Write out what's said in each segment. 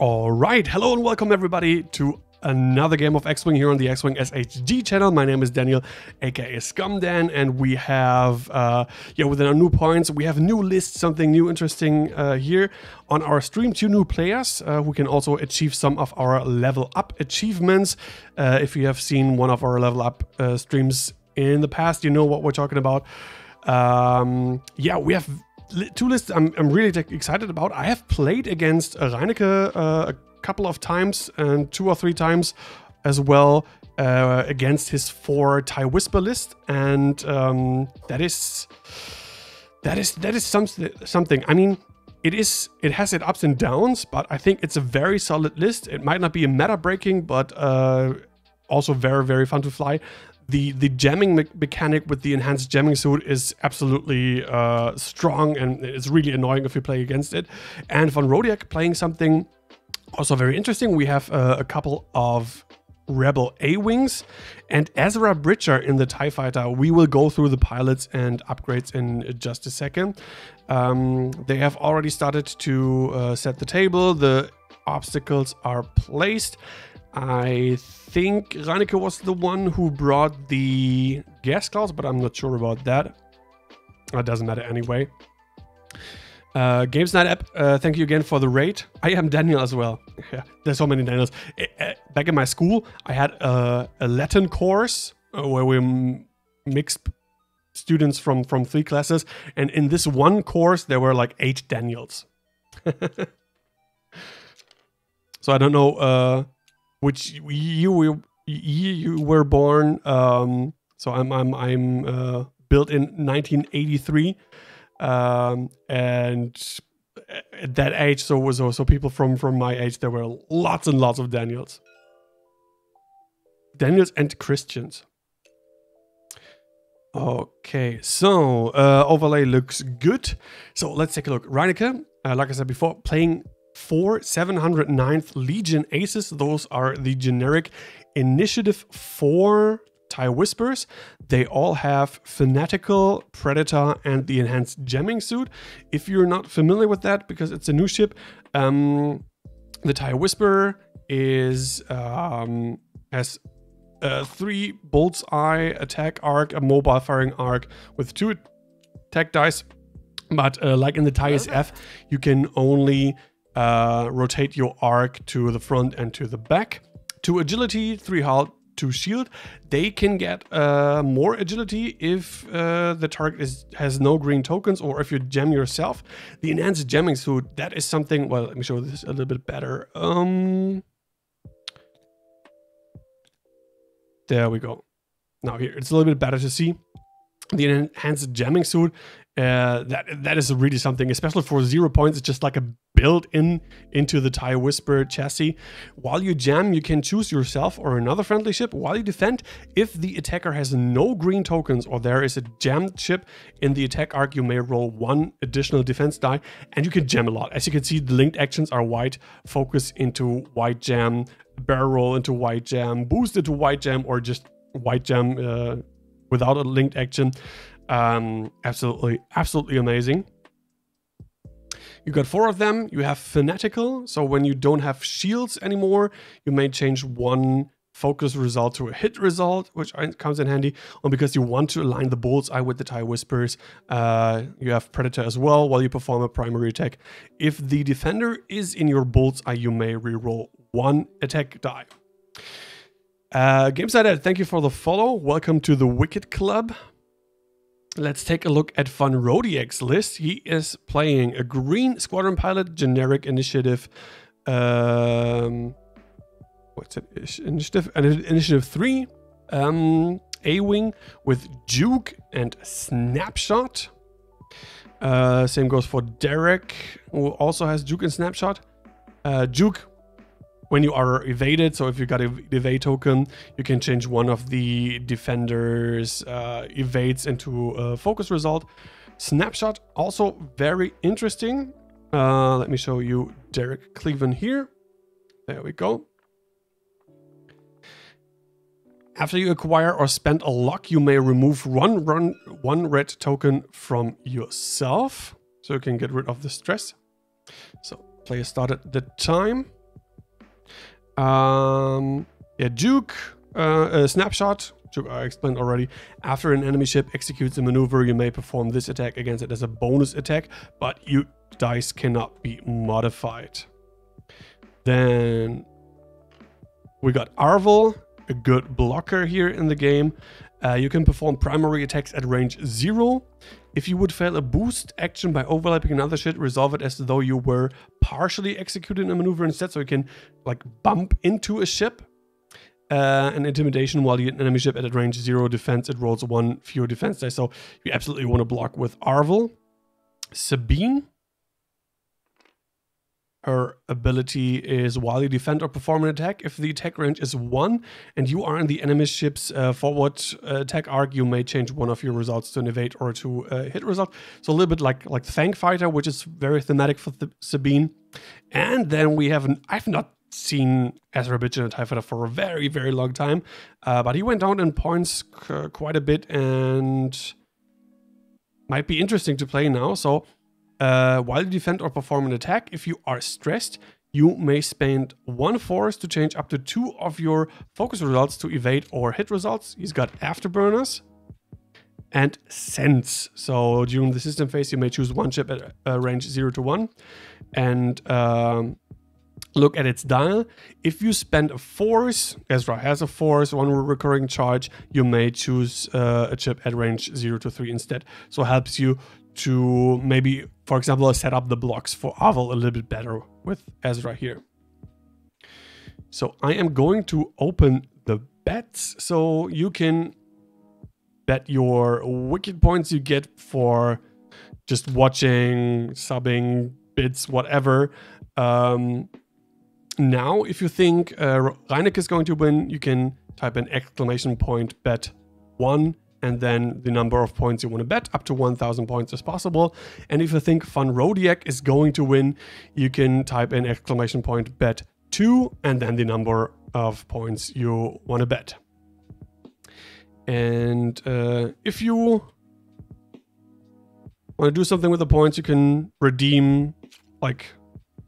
All right, hello and welcome everybody to another game of X-Wing here on the X-Wing SHG channel. My name is Daniel, aka Scumdan, and we have, with our new points, we have new lists, something new, interesting here on our stream. 2 new players who can also achieve some of our level up achievements. If you have seen one of our level up streams in the past, you know what we're talking about. We have 2 lists I'm really excited about. I have played against Ryuneke a couple of times and 2 or 3 times as well against his 4 TIE Whisper list, and that is something. I mean, it has its ups and downs, but I think it's a very solid list. It might not be a meta breaking, but also very, very fun to fly. The jamming mechanic with the enhanced jamming suit is absolutely strong, and it's really annoying if you play against it. And von Rodiak playing something also very interesting. We have a couple of Rebel A-Wings and Ezra Bridger in the TIE Fighter. We will go through the pilots and upgrades in just a second. They have already started to set the table. The obstacles are placed. I think Ryuneke was the one who brought the gas clouds, but I'm not sure about that. It doesn't matter anyway. Games Night app, thank you again for the raid. I am Daniel as well. Yeah, there's so many Daniels. Back in my school, I had a Latin course where we mixed students from 3 classes, and in this one course there were like 8 Daniels. So I don't know which year you were born. So I'm built in 1983, and at that age, so people from my age, there were lots and lots of Daniels and Christians. Okay, so overlay looks good. So let's take a look. Ryuneke, like I said before, playing 4 709th Legion Aces. Those are the generic Initiative 4 TIE Whispers. They all have Fanatical, Predator, and the enhanced jamming suit. If you're not familiar with that, because it's a new ship, the TIE Whisper has 3 bullseye attack arc, a mobile firing arc with 2 attack dice. But like in the TIE SF, you can only rotate your arc to the front and to the back. 2 agility, 3 hull, 2 shield. They can get more agility if the target has no green tokens, or if you jam yourself. The enhanced jamming suit, that is something. Well, let me show this a little bit better. There we go. Now here it's a little bit better to see. The enhanced jamming suit, that is really something, especially for 0 points. It's just like a built-in into the TIE Whisper chassis. While you jam, you can choose yourself or another friendly ship. While you defend, if the attacker has no green tokens or there is a jammed ship in the attack arc, you may roll 1 additional defense die, and you can jam a lot. As you can see, the linked actions are white, focus into white jam, barrel roll into white jam, boost into white jam, or just white jam without a linked action. Absolutely amazing. You got 4 of them. You have Fanatical, so when you don't have shields anymore, you may change 1 focus result to a hit result, which comes in handy. Or because you want to align the bullseye with the TIE Whispers, you have Predator as well while you perform a primary attack. If the defender is in your bullseye, you may reroll 1 attack die. Gameside, thank you for the follow. Welcome to the Wicked Club. Let's take a look at von Rodiak's list. He is playing a green squadron pilot, generic initiative. What's it? Initiative 3. A-Wing with Juke and Snapshot. Same goes for Derek, who also has Juke and Snapshot. Juke, when you are evaded, so if you got an evade token, you can change one of the defenders' evades into a focus result. Snapshot, also very interesting. Let me show you Derek Cleveland here. There we go. After you acquire or spend a lock, you may remove one red token from yourself, so you can get rid of the stress. So player started the time. Yeah, Juke, Snapshot. Juke, I explained already. After an enemy ship executes a maneuver, you may perform this attack against it as a bonus attack, but your dice cannot be modified. Then we got Arvel, a good blocker here in the game. You can perform primary attacks at range 0. If you would fail a boost action by overlapping another ship, resolve it as though you were partially executing a maneuver instead, so you can like bump into a ship. An intimidation while the enemy ship at range 0 defense, it rolls 1 fewer defense dice, so you absolutely want to block with Arvel. Sabine. Her ability is while you defend or perform an attack, if the attack range is 1 and you are in the enemy ship's forward attack arc, you may change one of your results to an evade or to a hit result. So a little bit like Fang Fighter, which is very thematic for Sabine. And then we have I've not seen Ezra Bitch in a TIE Fighter for a very, very long time, but he went down in points quite a bit and might be interesting to play now. So while you defend or perform an attack, if you are stressed, you may spend 1 force to change up to 2 of your focus results to evade or hit results. He's got Afterburners and Sense. So during the system phase, you may choose one ship at range 0 to 1 and look at its dial. If you spend a force, Ezra has a force, 1 recurring charge, you may choose a chip at range 0 to 3 instead. So it helps you to maybe, for example, set up the blocks for Arvel a little bit better with Ezra here. So I am going to open the bets, so you can bet your wicked points you get for just watching, subbing, bits, whatever. Now, if you think Ryuneke is going to win, you can type an exclamation point bet 1 and then the number of points you want to bet, up to 1,000 points as possible. And if you think Fun Rodiak is going to win, you can type in exclamation point bet 2 and then the number of points you want to bet. And if you want to do something with the points, you can redeem like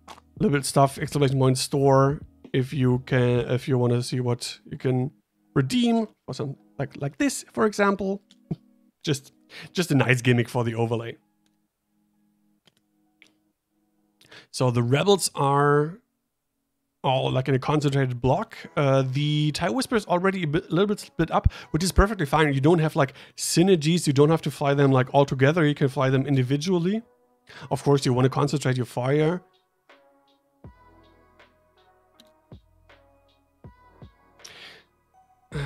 a little bit stuff, exclamation point store, if you want to see what you can redeem or something like this, for example. just a nice gimmick for the overlay. So the rebels are all like in a concentrated block. The TIE Whisperer is already a little bit split up, which is perfectly fine. You don't have like synergies. You don't have to fly them like all together. You can fly them individually. Of course, you want to concentrate your fire.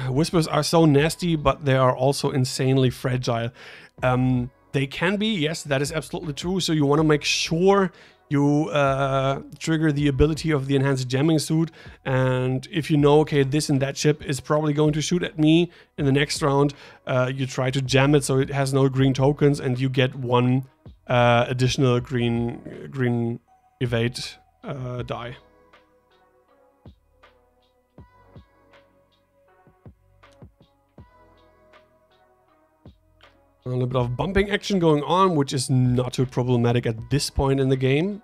Whispers are so nasty, but they are also insanely fragile. They can be, yes, that is absolutely true. So you want to make sure you trigger the ability of the enhanced jamming suit. And if you know, okay, this and that ship is probably going to shoot at me in the next round, you try to jam it so it has no green tokens and you get 1 additional green evade die. A little bit of bumping action going on, which is not too problematic at this point in the game.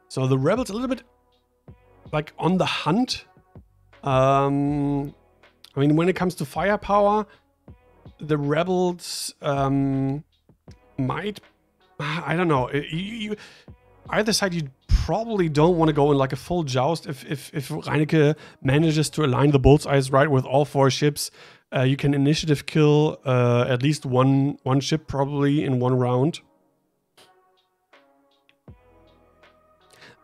So the rebels a little bit like on the hunt. I mean, when it comes to firepower, the rebels might, I don't know. Either side, you probably don't want to go in like a full joust. If Ryuneke manages to align the bullseyes right with all 4 ships, you can initiative kill at least one ship probably in 1 round.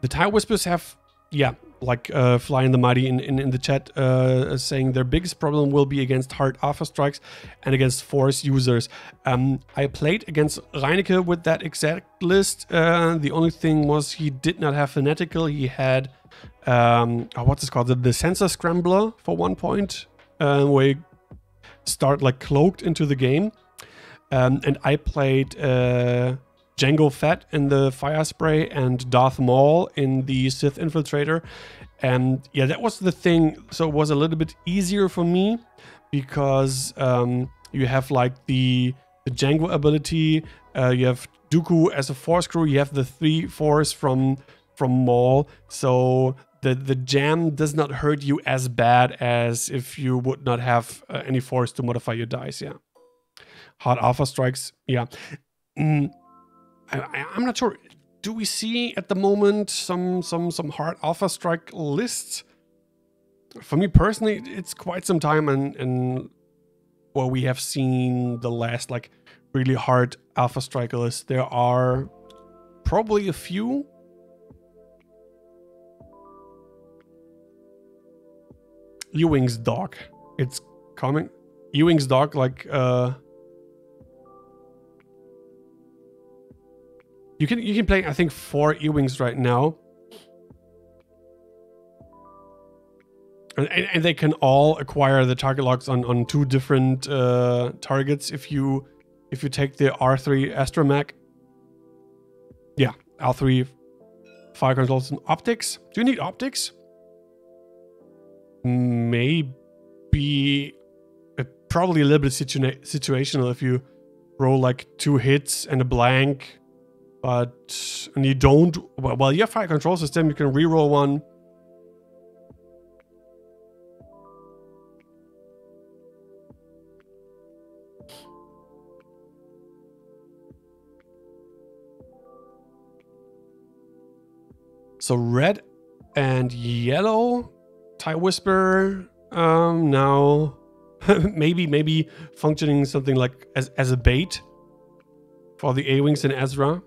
The TIE Whispers have, yeah, like Fly in the Mighty in the chat saying their biggest problem will be against hard alpha strikes and against force users. I played against Ryuneke with that exact list. The only thing was he did not have Fanatical. He had, what's it called? The Sensor Scrambler for 1 point, where you start like cloaked into the game. And I played Jango Fett in the Fire Spray and Darth Maul in the Sith Infiltrator. And yeah, that was the thing. So it was a little bit easier for me because you have like the Django ability, you have Dooku as a force crew, you have the 3 force from Maul, so the jam does not hurt you as bad as if you would not have any force to modify your dice. Yeah, hard alpha strikes. Yeah, I'm not sure. Do we see at the moment some hard alpha strike lists? For me personally, it's quite some time, and well, we have seen the last like really hard alpha strike list. There are probably a few. Ewing's dog. It's coming. Ewing's dog, like you can play I think 4 Ewings right now. And they can all acquire the target locks on 2 different targets if you take the R3 Astromech. Yeah, R3 fire controls and optics. Do you need optics? Maybe probably a little bit situational if you roll like 2 hits and a blank, and you don't. Well, you have fire control system. You can reroll one. So red and yellow, TIE Whisper, now maybe functioning something like as a bait for the A-Wings and Ezra.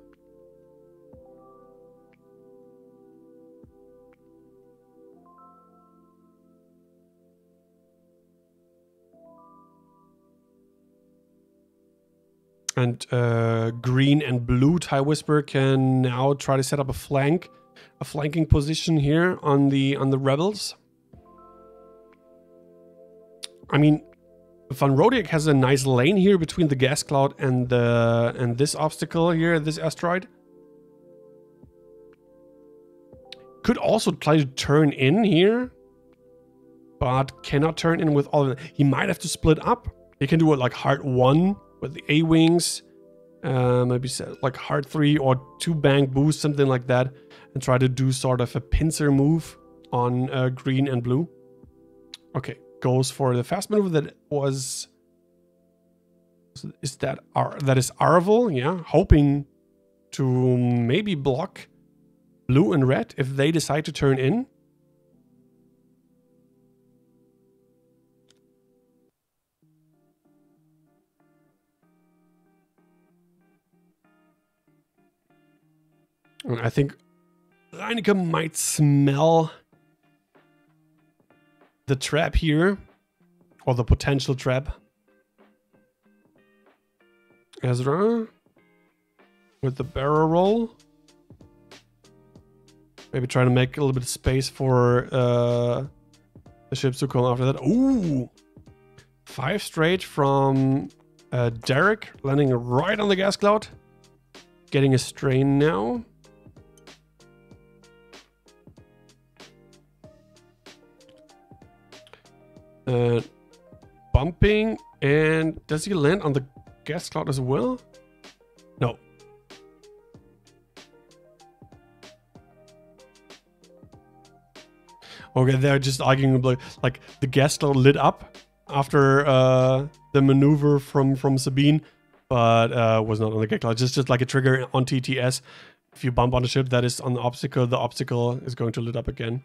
And green and blue TIE Whisper can now try to set up a flanking position here on the rebels. I mean, Van Rodiak has a nice lane here between the gas cloud and this obstacle here, this asteroid. Could also try to turn in here, but cannot turn in with all of it. He might have to split up. He can do it like hard 1 with the A-Wings, maybe like hard 3 or 2 bank boost, something like that, and try to do sort of a pincer move on green and blue. Okay, goes for the fast maneuver that was... that is Arvel, yeah, hoping to maybe block blue and red if they decide to turn in. And I think Ryuneke might smell the trap here, or the potential trap. Ezra with the barrel roll. Maybe trying to make a little bit of space for the ships to come after that. Ooh! 5 straight from Derek, landing right on the gas cloud. Getting a strain now. Bumping, and does he land on the gas cloud as well? No. Okay, they're just arguing about, like, the gas cloud lit up after the maneuver from Sabine, but was not on the gas cloud. Just like a trigger on TTS. If you bump on a ship that is on the obstacle is going to lit up again.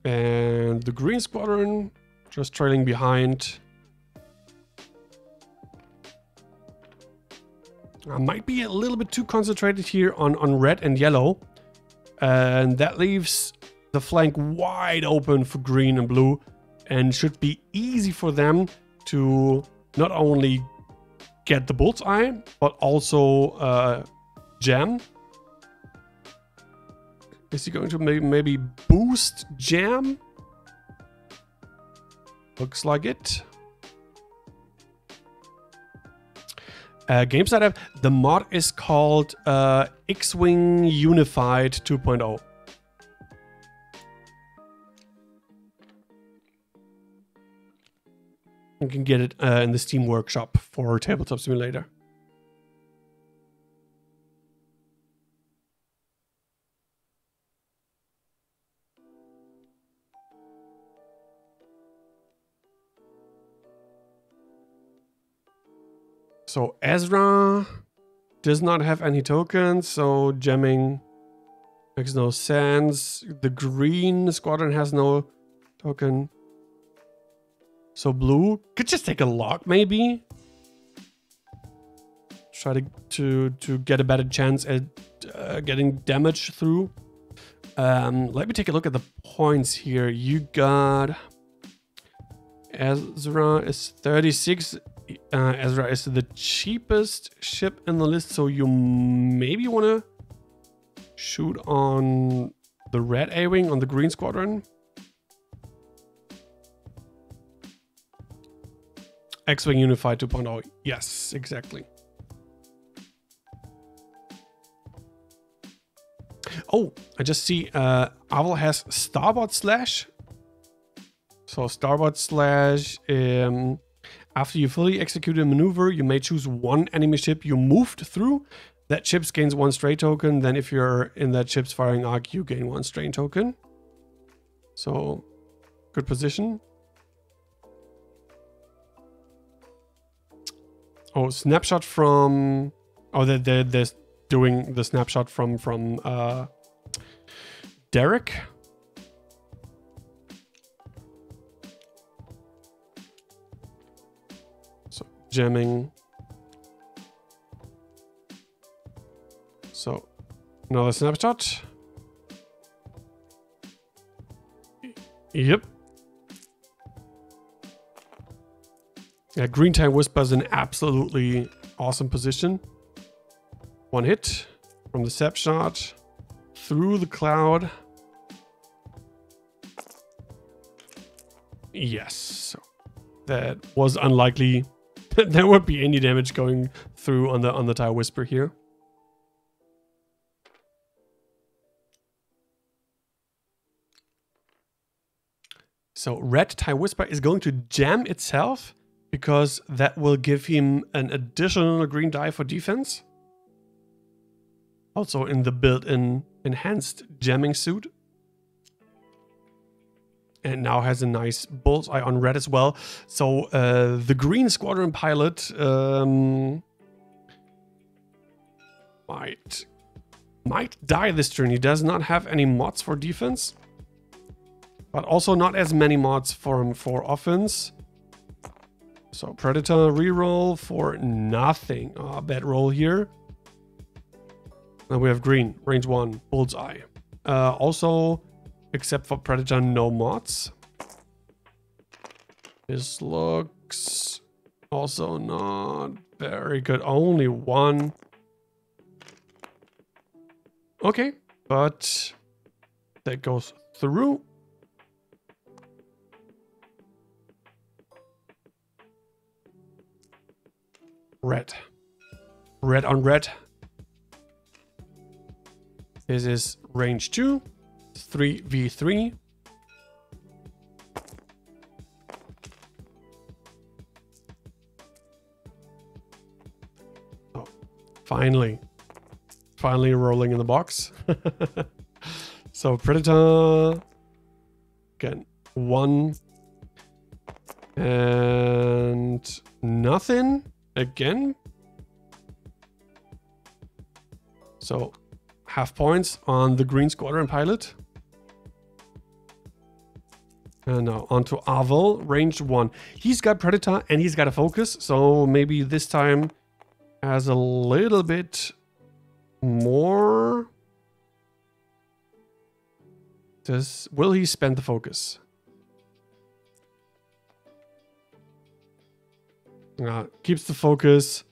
And the green squadron just trailing behind. I might be a little bit too concentrated here on red and yellow. And that leaves the flank wide open for green and blue. And should be easy for them to not only get the bullseye, but also jam. Is he going to maybe boost jam? Looks like it. games that have, the mod is called X-Wing Unified 2.0. You can get it in the Steam Workshop for Tabletop Simulator. So Ezra does not have any tokens, so gemming makes no sense. The green squadron has no token. So blue could just take a lock, maybe. Try to get a better chance at getting damage through. Let me take a look at the points here. You got Ezra is 36. Ezra is the cheapest ship in the list, so you maybe want to shoot on the red A-Wing on the green squadron. X-Wing Unified 2.0. Yes, exactly. Oh, I just see Aval has Starboard Slash. So Starboard Slash, after you fully execute a maneuver, you may choose one enemy ship you moved through. That ship gains 1 stray token. Then if you're in that ship's firing arc, you gain 1 strain token. So, good position. Oh, snapshot from... Oh, they're doing the snapshot from Derek. So, gemming. So, another snapshot. Yep. Yeah, Green Time Whisper is an absolutely awesome position. 1 hit from the sap shot through the cloud. Yes, so that was unlikely. There won't be any damage going through on the TIE Whisper here. So red TIE Whisper is going to jam itself, because that will give him an additional green die for defense. Also in the built-in enhanced jamming suit. And now has a nice bullseye on red as well. So the green squadron pilot might die this turn. He does not have any mods for defense, but also not as many mods for offense. So Predator reroll for nothing. Oh, bad roll here. And we have green, range 1, bullseye. Also, except for Predator, no mods. This looks also not very good. Only 1. Okay, but that goes through. Red. Red on red. This is range 2. 3v3. Oh, finally rolling in the box. So Predator again, 1 and nothing again. So half points on the green squadron pilot. And now onto Aval, range 1. He's got Predator and he's got a focus, so maybe this time has a little bit more. Will he spend the focus? Keeps the focus.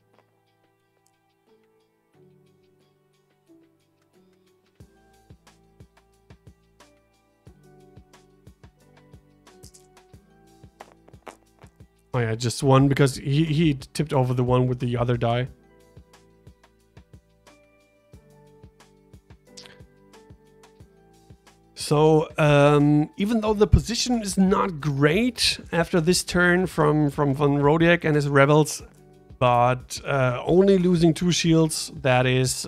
Oh yeah, just 1 because he tipped over the one with the other die. So even though the position is not great after this turn from Rodiak and his rebels, but only losing 2 shields, that is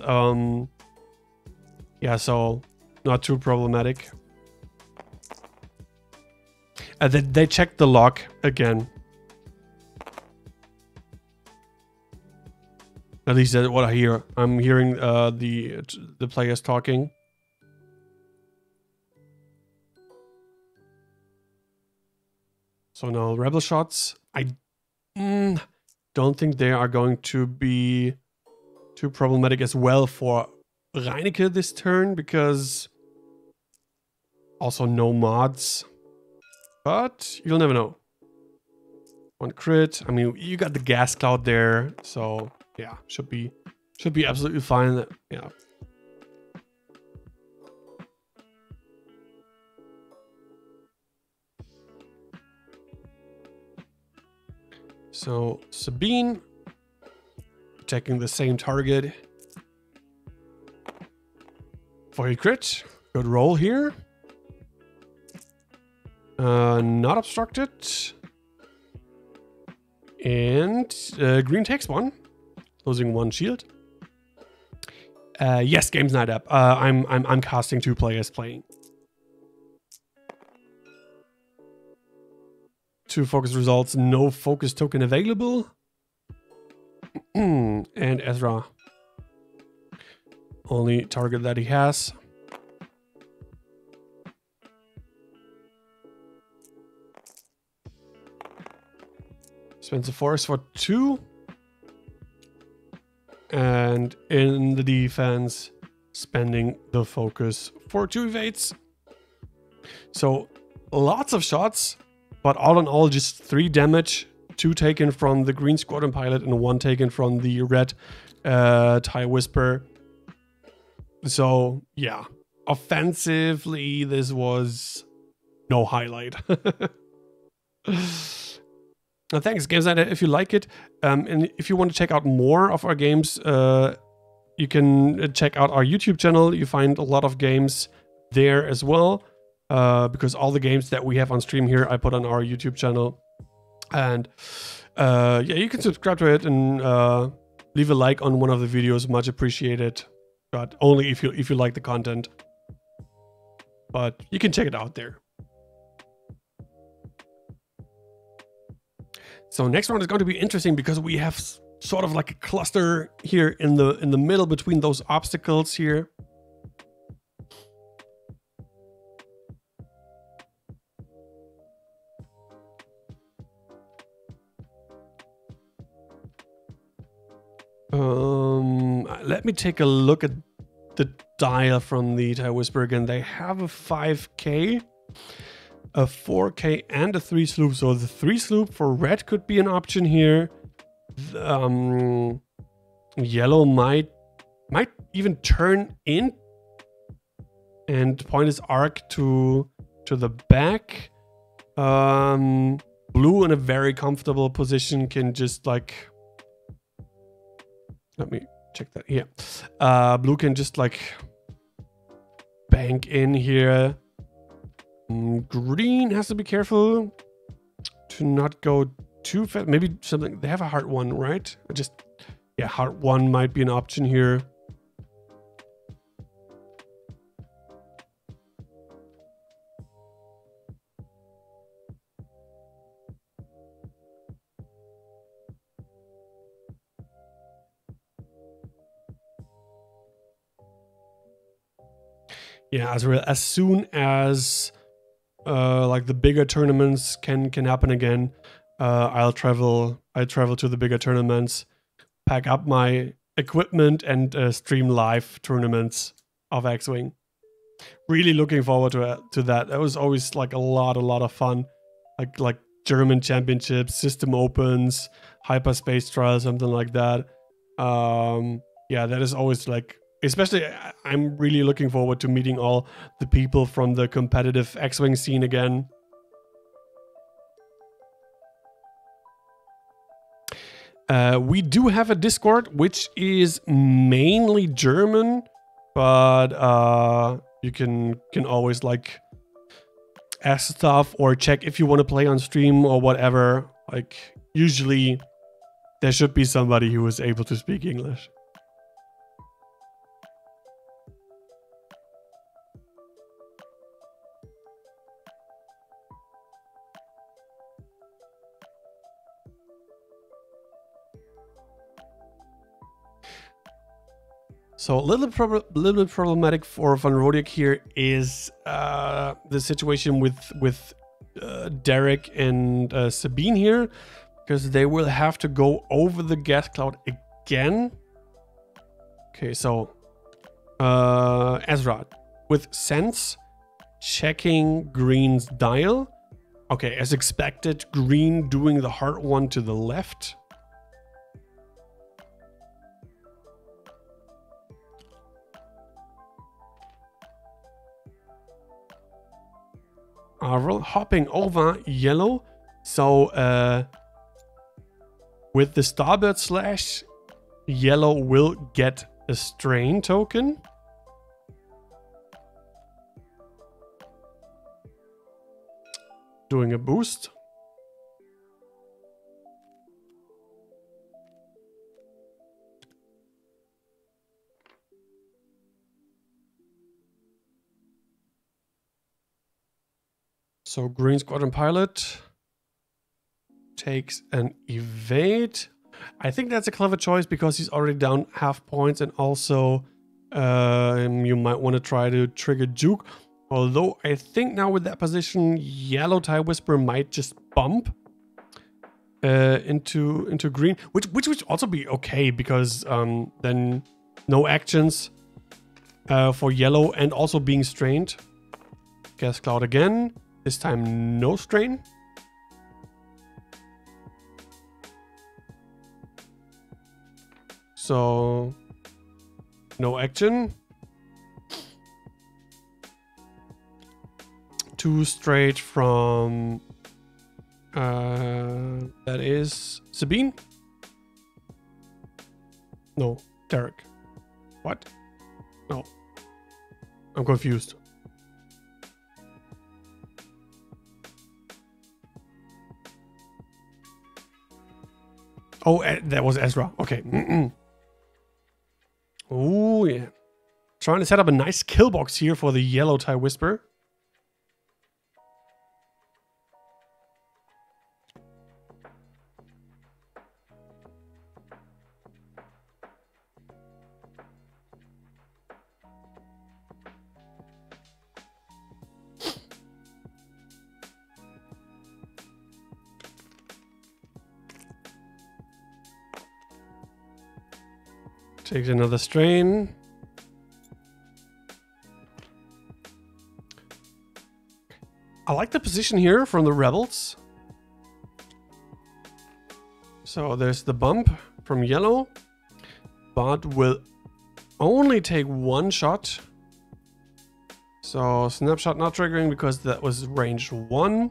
yeah, so not too problematic. They checked the log again. At least that's what I hear. I'm hearing the players talking. So now rebel shots. I don't think they are going to be too problematic as well for Ryuneke this turn, because also no mods. But you'll never know. 1 crit. I mean, you got the gas cloud there, so yeah, should be absolutely fine. Yeah. So Sabine attacking the same target for a crit. Good roll here. Not obstructed. And green takes 1, losing 1 shield. Yes, game's not up. I'm casting 2 players playing. 2 focus results, no focus token available. And Ezra, only target that he has. Spends the force for 2. And in the defense, spending the focus for 2 evades. So lots of shots. But all in all, just 3 damage, 2 taken from the green squadron pilot and 1 taken from the red TIE Whisper. So yeah, offensively, this was no highlight. Thanks, GamesNight, if you like it. And if you want to check out more of our games, you can check out our YouTube channel. You find a lot of games there as well. Because all the games that we have on stream here, I put on our YouTube channel. And yeah, you can subscribe to it and leave a like on one of the videos. Much appreciated. But only if you like the content. But you can check it out there. So next round is going to be interesting because we have sort of like a cluster here in the middle between those obstacles here. Let me take a look at the dial from the TIE Whisper again. They have a 5K, a 4K, and a 3 sloop. So the 3 sloop for red could be an option here. Yellow might even turn in and point his arc to the back. Blue in a very comfortable position can just like... Let me check that here. Blue can just like bank in here. Green has to be careful to not go too fast. Maybe something, they have a hard 1, right? Yeah, hard 1 might be an option here. Yeah, as soon as like the bigger tournaments can happen again, I'll travel to the bigger tournaments, pack up my equipment, and stream live tournaments of X-Wing. Really looking forward to that. That was always like a lot of fun, like German championships, system opens, hyperspace trials, something like that. Yeah, that is always like. Especially, I'm really looking forward to meeting all the people from the competitive X-Wing scene again. We do have a Discord, which is mainly German, but You can always like ask stuff or check if you want to play on stream or whatever. Like usually there should be somebody who is able to speak English. So a little bit problematic for Van Rodiak here is the situation with Derek and Sabine here, because they will have to go over the gas cloud again. Okay, so Ezra with Sense checking Green's dial. Okay, as expected, Green doing the hard one to the left. Hopping over Yellow. So with the Starbird Slash, Yellow will get a strain token. Doing a boost. So Green Squadron Pilot takes an evade. I think that's a clever choice because he's already down half points, and also you might want to try to trigger Juke. Although I think now with that position, Yellow TIE Whisperer might just bump into Green, which would also be okay because then no actions for Yellow and also being strained. Gas Cloud again. This time, no strain. So, no action. 2 straight from, that is Sabine? No, Derek. What? No. I'm confused. Oh, that was Ezra. Okay. Oh, yeah. Trying to set up a nice kill box here for the Yellow TIE Whisper. Takes another strain. I like the position here from the Rebels. So there's the bump from Yellow, but will only take 1 shot. So Snapshot not triggering because that was range 1.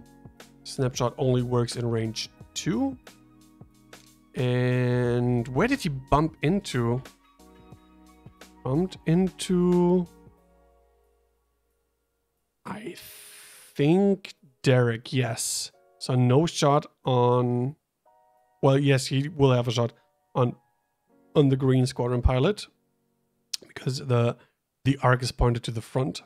Snapshot only works in range 2. And where did he bump into? Bumped into, I think, Derek, yes. So no shot on, well, yes, he will have a shot on the Green Squadron Pilot because the arc is pointed to the front.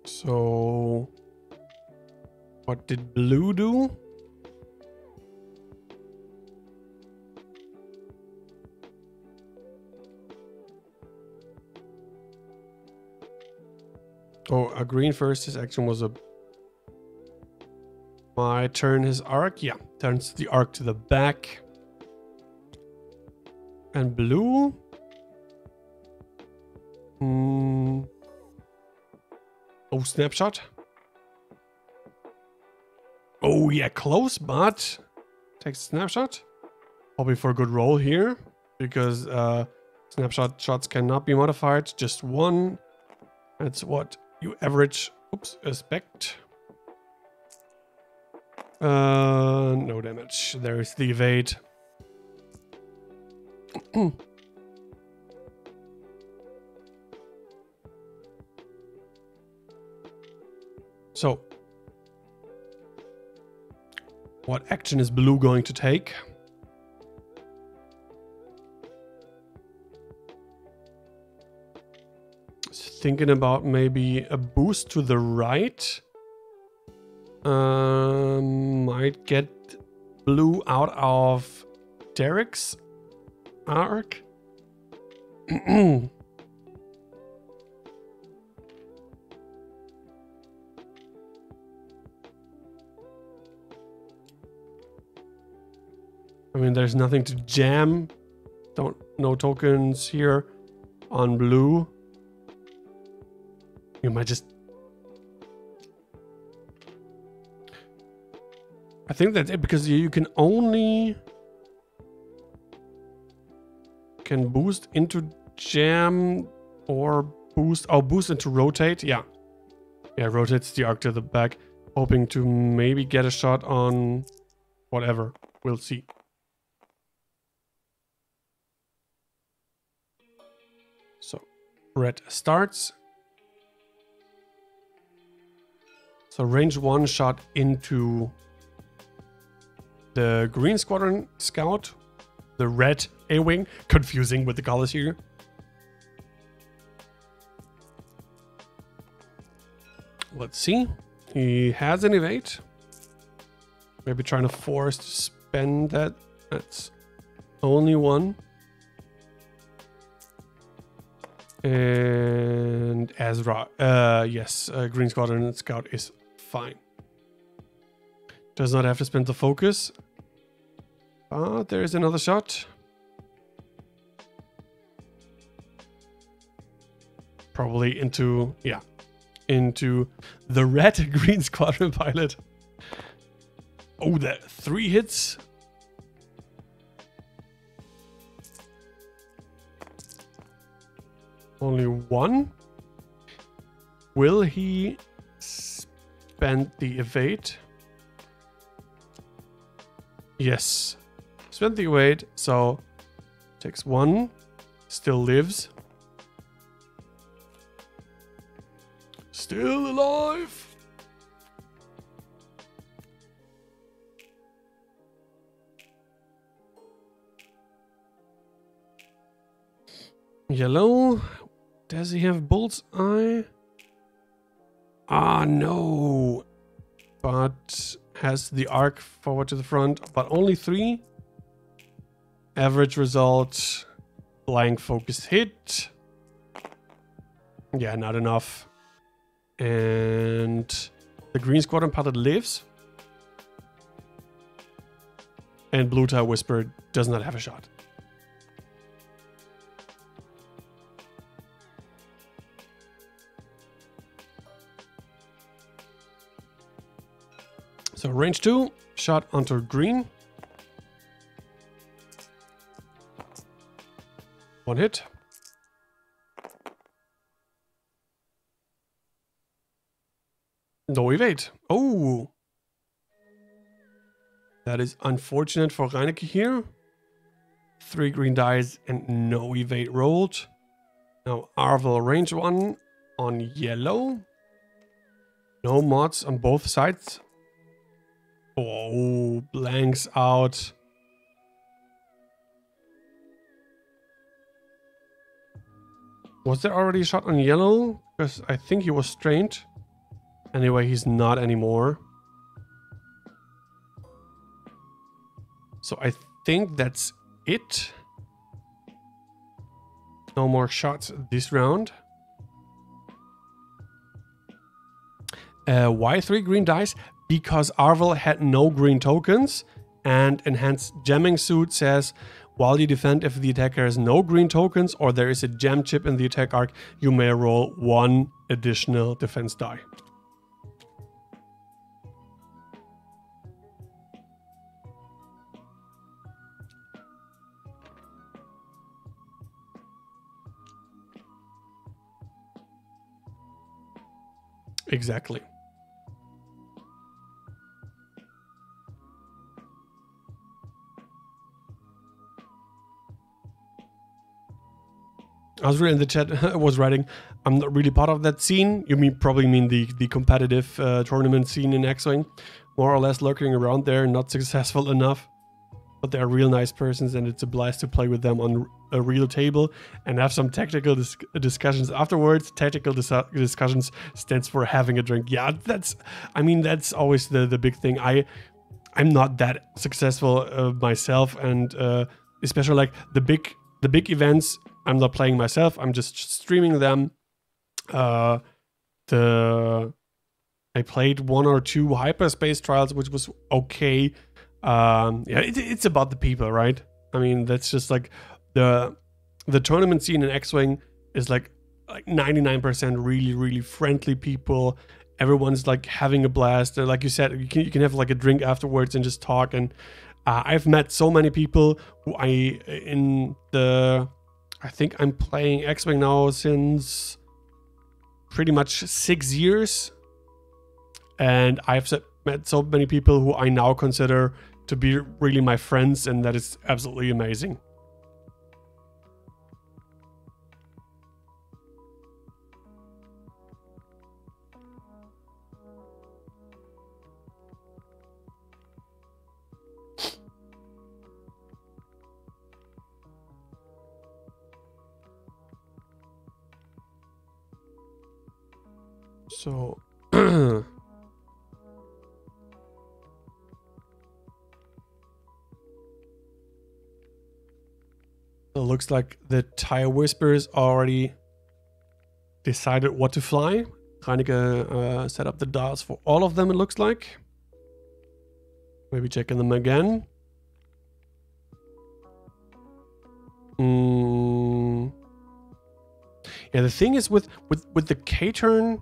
So, what did Blue do? Oh, a Green first. His action was a... My turn his arc. Yeah, turns the arc to the back. And Blue... Oh, Snapshot. Oh, yeah, close, but takes a Snapshot. Hoping for a good roll here, because snapshot shots cannot be modified. Just one. That's what you average. Oops, expect. No damage. There's the evade. So, what action is blue going to take? Thinking about maybe a boost to the right. Might get blue out of Derek's arc. I mean, there's nothing to jam. No tokens here on blue. You might just... I think that's it, because you can only... can boost into jam or boost... Oh, boost into rotate. Yeah. Yeah, rotates the arc to the back. Hoping to maybe get a shot on whatever. We'll see. So, red starts. So range 1 shot into the green squadron scout, the red A-wing, confusing with the colors here. Let's see. He has an evade. Maybe trying to force to spend that. That's only one. And Ezra. Yes, green squadron scout is fine. Does not have to spend the focus. But there is another shot. Probably into, yeah, into the red green squadron pilot. Oh, that 3 hits. Only 1. Will he spend the evade? Yes. Spend the evade, so takes 1. Still lives. Still alive. Yellow. Does he have bullseye? Ah, no. But has the arc forward to the front, but only 3. Average result. Blank focus hit. Yeah, not enough. And the green squadron pilot lives. And blue tie whisper does not have a shot. So range 2, shot onto green. 1 hit. No evade. Oh. That is unfortunate for Ryuneke here. 3 green dice and no evade rolled. Now Arvel range 1 on yellow. No mods on both sides. Oh, blanks out. Was there already a shot on yellow? Because I think he was strained. Anyway, he's not anymore. So I think that's it. No more shots this round. Why 3 green dice? Because Arvel had no green tokens, and Enhanced Jamming Suit says, while you defend, if the attacker has no green tokens or there is a jam chip in the attack arc, you may roll 1 additional defense die. Exactly. I was really in the chat. I was writing, I'm not really part of that scene. You probably mean the competitive tournament scene in X-Wing. More or less lurking around there, not successful enough. But they're real nice persons, and it's a blast to play with them on a real table and have some technical discussions afterwards. Technical discussions stands for having a drink. Yeah, that's always the big thing. I'm not that successful myself, and especially like the big events, I'm not playing myself. I'm just streaming them. I played 1 or 2 hyperspace trials, which was okay. Yeah, it's about the people, right? I mean, that's just like the tournament scene in X-Wing is like 99% really friendly people. Everyone's like having a blast. Like you said, you can have like a drink afterwards and just talk. And I've met so many people who I think I'm playing X-Wing now since pretty much 6 years, and I've met so many people who I now consider to be really my friends, and that is absolutely amazing. So it looks like the Tire Whispers already decided what to fly. Ryuneke set up the dials for all of them, it looks like. Maybe checking them again. Yeah, the thing is with the K-turn,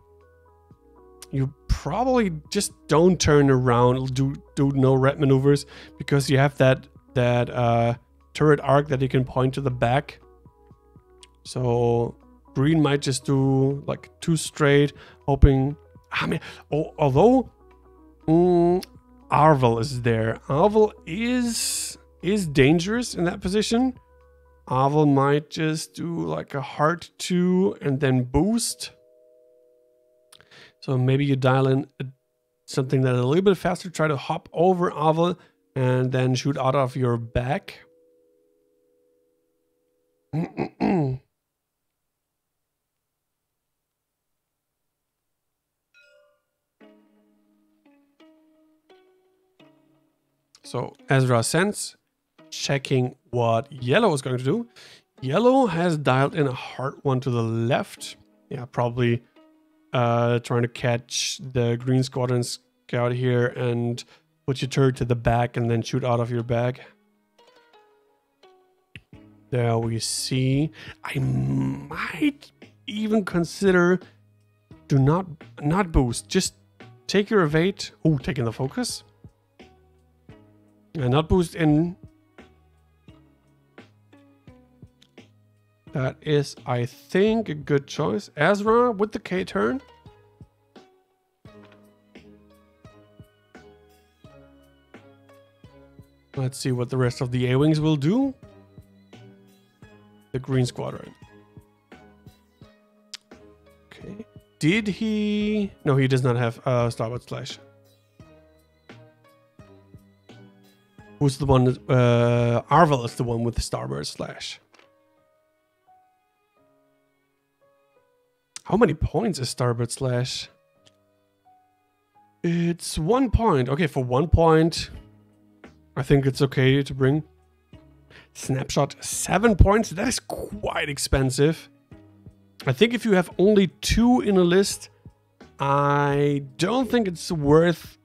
you probably just don't turn around, do no red maneuvers, because you have that turret arc that you can point to the back. So green might just do like 2 straight, hoping. I mean, although Arvel is there, Arvel is dangerous in that position. Arvel might just do like a hard 2 and then boost. So maybe you dial in something that is a little bit faster, try to hop over Arvel and then shoot out of your back. So Ezra sends, checking what yellow is going to do. Yellow has dialed in a hard 1 to the left. Yeah, probably trying to catch the green squadron scout here and put your turret to the back and then shoot out of your back. There we see. I might even consider do not boost. Just take your evade. Oh, taking the focus. And not boost in. That is, I think, a good choice. Ezra with the K-turn. Let's see what the rest of the A-Wings will do. The green squadron. Okay. Did he... No, he does not have Starboard Slash. Who's the one that... Arvel is the one with the Starboard Slash. How many points is Starboard Slash? It's 1 point. Okay, for 1 point, I think it's okay to bring. Snapshot, 7 points. That is quite expensive. I think if you have only 2 in a list, I don't think it's worth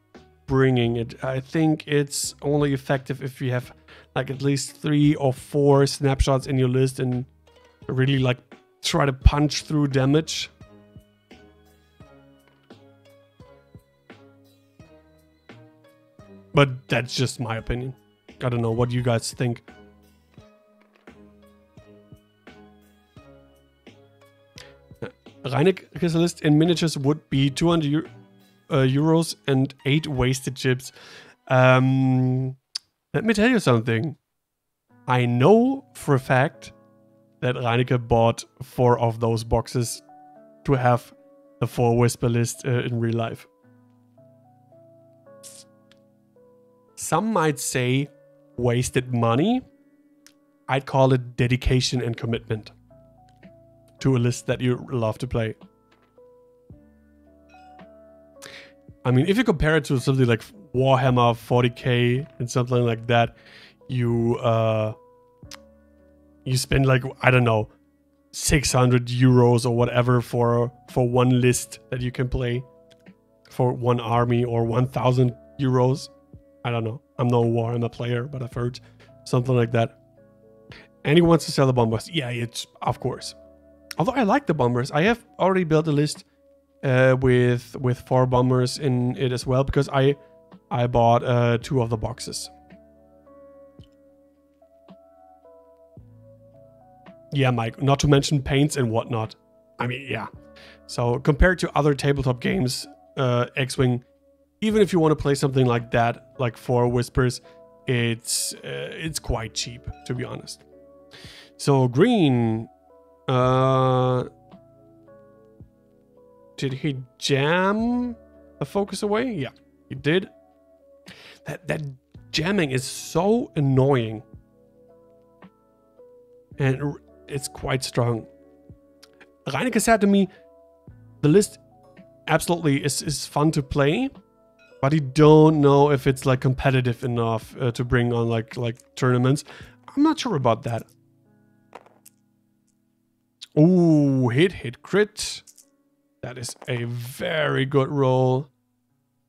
bringing it. I think it's only effective if you have like at least 3 or 4 snapshots in your list and really like try to punch through damage. But that's just my opinion. I don't know what you guys think. Ryuneke's list in miniatures would be 200 euros and 8 wasted chips. Let me tell you something. I know for a fact that Ryuneke bought 4 of those boxes to have the 4 Whisper list in real life. Some might say wasted money. I'd call it dedication and commitment to a list that you love to play. I mean, if you compare it to something like Warhammer 40k and something like that, you spend like, I don't know, 600 euros or whatever for one list that you can play for one army, or 1,000 euros. I don't know. I'm no Warhammer player, but I've heard something like that. And he wants to sell the bombers. Yeah, it's of course. Although I like the bombers. I have already built a list with 4 bombers in it as well, because I bought 2 of the boxes. Yeah, Mike, not to mention paints and whatnot. I mean, yeah. So compared to other tabletop games, X-Wing, even if you want to play something like that, like 4 Whispers, it's quite cheap, to be honest. So green, did he jam a focus away? Yeah, he did. That jamming is so annoying. And it's quite strong. Ryuneke said to me, the list absolutely is fun to play, but he don't know if it's like competitive enough to bring on like tournaments. I'm not sure about that. Ooh, hit, crit. That is a very good roll.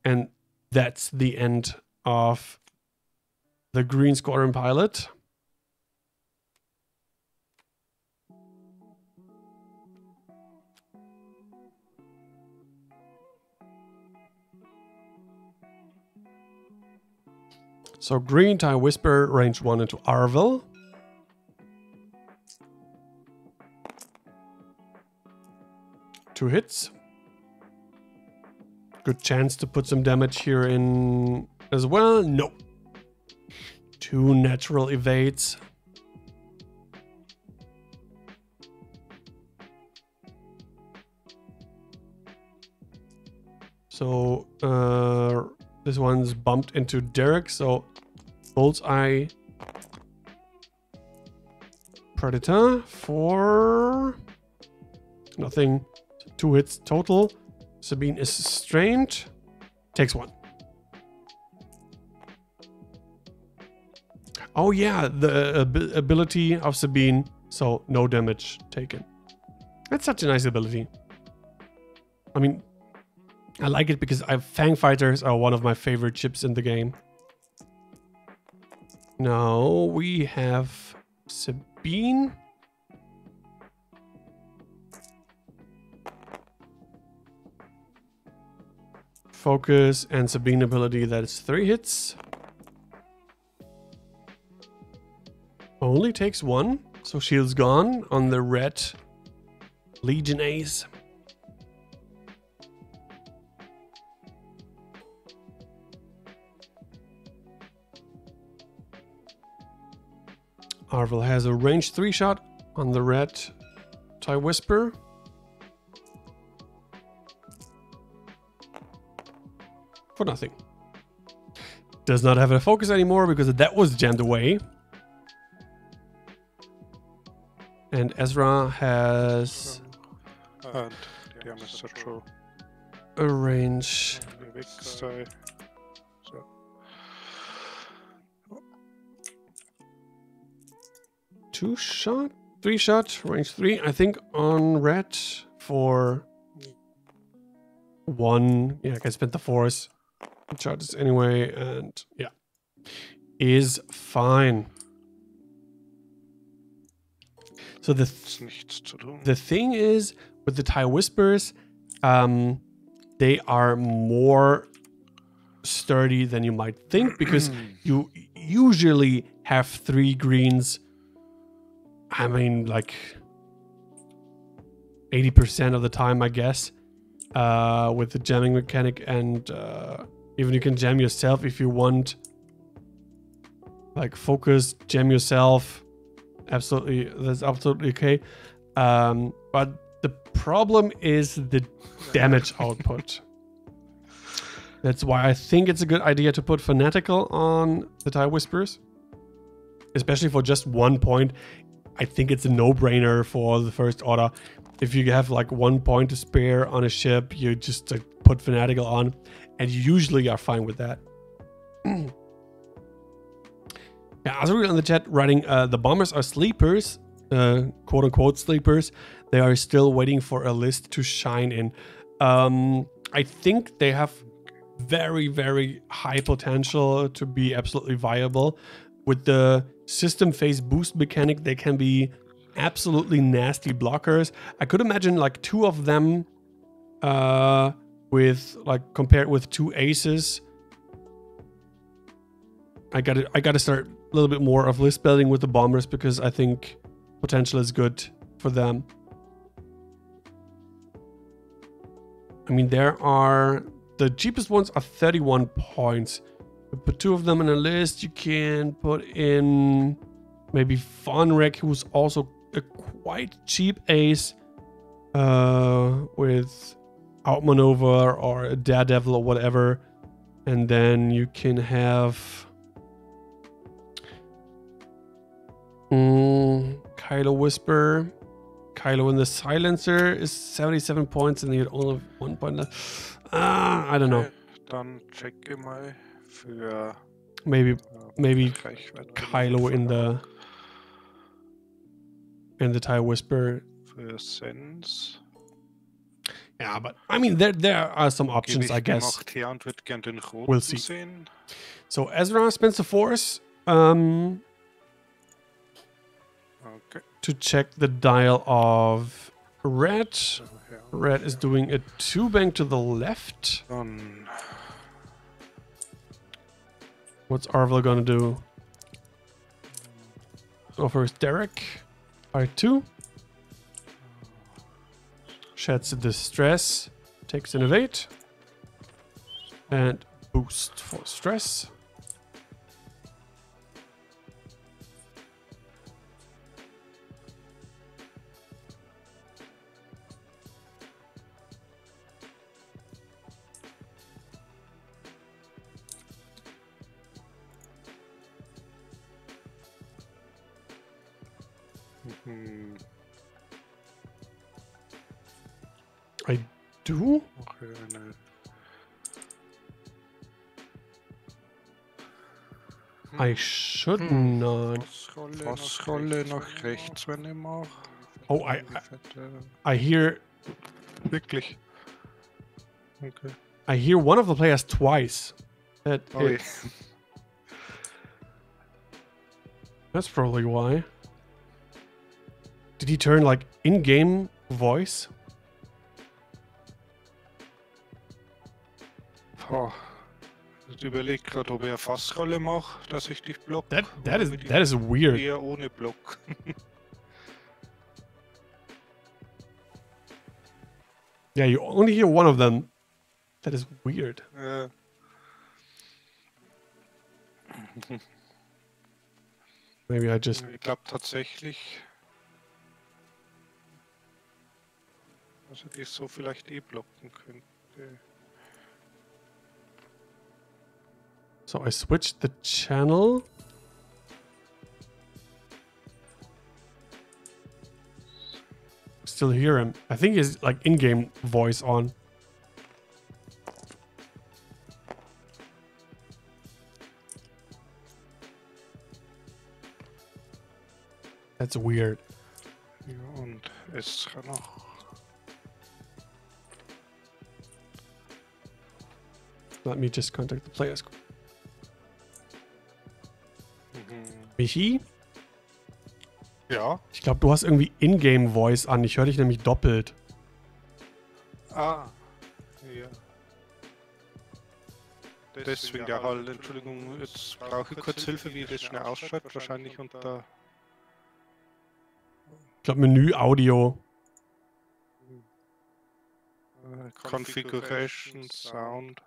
And that's the end of the Green Squadron pilot. So green TIE Whisper, range 1 into Arvel. Two hits. Good chance to put some damage here in as well. No. 2 natural evades. So this one's bumped into Derek, so Bullseye Predator for nothing. 2 hits total. Sabine is strained. Takes 1. Oh yeah, the ability of Sabine, so no damage taken. That's such a nice ability. I mean, I like it because Fang Fighters are one of my favorite ships in the game. Now we have Sabine. Focus and Sabine ability, that is 3 hits. Only takes 1, so shield's gone on the red Legion Ace. Arvel has a range 3 shot on the red TIE Whisper. For nothing. Does not have a focus anymore because that was jammed away. And Ezra has a range 2 shot, 3 shot, range 3, I think, on red for 1. Yeah, I can spend the force. Charges anyway, and yeah, is fine. So the thing is with the TIE Whispers, they are more sturdy than you might think, because you usually have 3 greens. I mean, like, 80% of the time, I guess, with the jamming mechanic. And even you can jam yourself if you want. Like focus, jam yourself. Absolutely, that's absolutely okay. But the problem is the damage output. That's why I think it's a good idea to put Fanatical on the Tire Whisperers. Especially for just 1 point. I think it's a no-brainer for the First Order. If you have like 1 point to spare on a ship, you just put Fanatical on. And you usually are fine with that. Yeah, as we on the chat writing, the bombers are sleepers. Quote-unquote sleepers. They are still waiting for a list to shine in. I think they have very, very high potential to be absolutely viable. With the system phase boost mechanic, they can be absolutely nasty blockers. I could imagine like 2 of them with like compared with 2 aces. I gotta start a little bit more of list building with the bombers because I think potential is good for them. I mean, the cheapest ones are 31 points. You put 2 of them in a list. You can put in maybe Vonrek, who's also a quite cheap ace with Outmaneuver or a Daredevil or whatever. And then you can have Kylo Whisper. Kylo in the Silencer is 77 points and you get only 1 point left. I don't know. Dann checke mal für maybe Kylo in the Tire Whisper. Für Sense. Yeah, but I mean there are some options, I guess. We'll see. Sehen. So Ezra spends the Force to check the dial of Red. Red is doing a 2-bank to the left. What's Arvel gonna do? Go first, Derek. R2. Sheds the Distress. Takes Innovate. And boost for stress. I do? Okay, I should not. Fassrolle nach rechts, wenn ich mache. Oh, I hear... Wirklich? Okay. I hear one of the players twice. That's probably why. Did he turn like in-game voice? Ich überlege gerade, ob ich eine Fassrolle mache, dass ich dich block. That is weird. Eher ohne Block. Yeah, you only hear one of them. That is weird. Maybe I just... Ich glaube tatsächlich, dass ich dich so vielleicht blocken könnte. So I switched the channel. Still hear him. I think he's like in-game voice on. That's weird. Ja, und es kann noch. Let me just contact the players. Michi? Ja? Ich glaube, du hast irgendwie In-Game Voice an. Ich höre dich nämlich doppelt. Ah. Ja. Deswegen der Hall. Entschuldigung, jetzt brauche ich kurz Hilfe, wie das schnell ausschreibt. Wahrscheinlich unter... Ich glaube, Menü Audio. Configuration, Sound,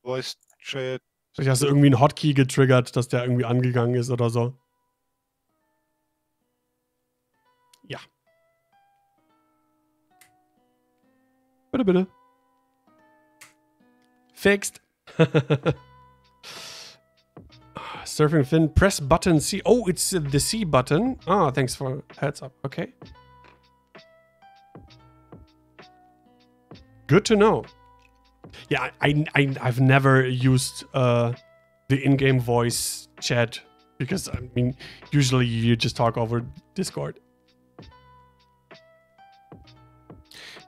Voice Chat. Vielleicht hast du irgendwie einen Hotkey getriggert, dass der irgendwie angegangen ist oder so. Ja. Bitte, bitte. Fixed. Surfing Fin, press button C. Oh, it's the C button. Ah, thanks for heads up. Okay. Good to know. Yeah, I've never used the in-game voice chat because, I mean, usually you just talk over Discord.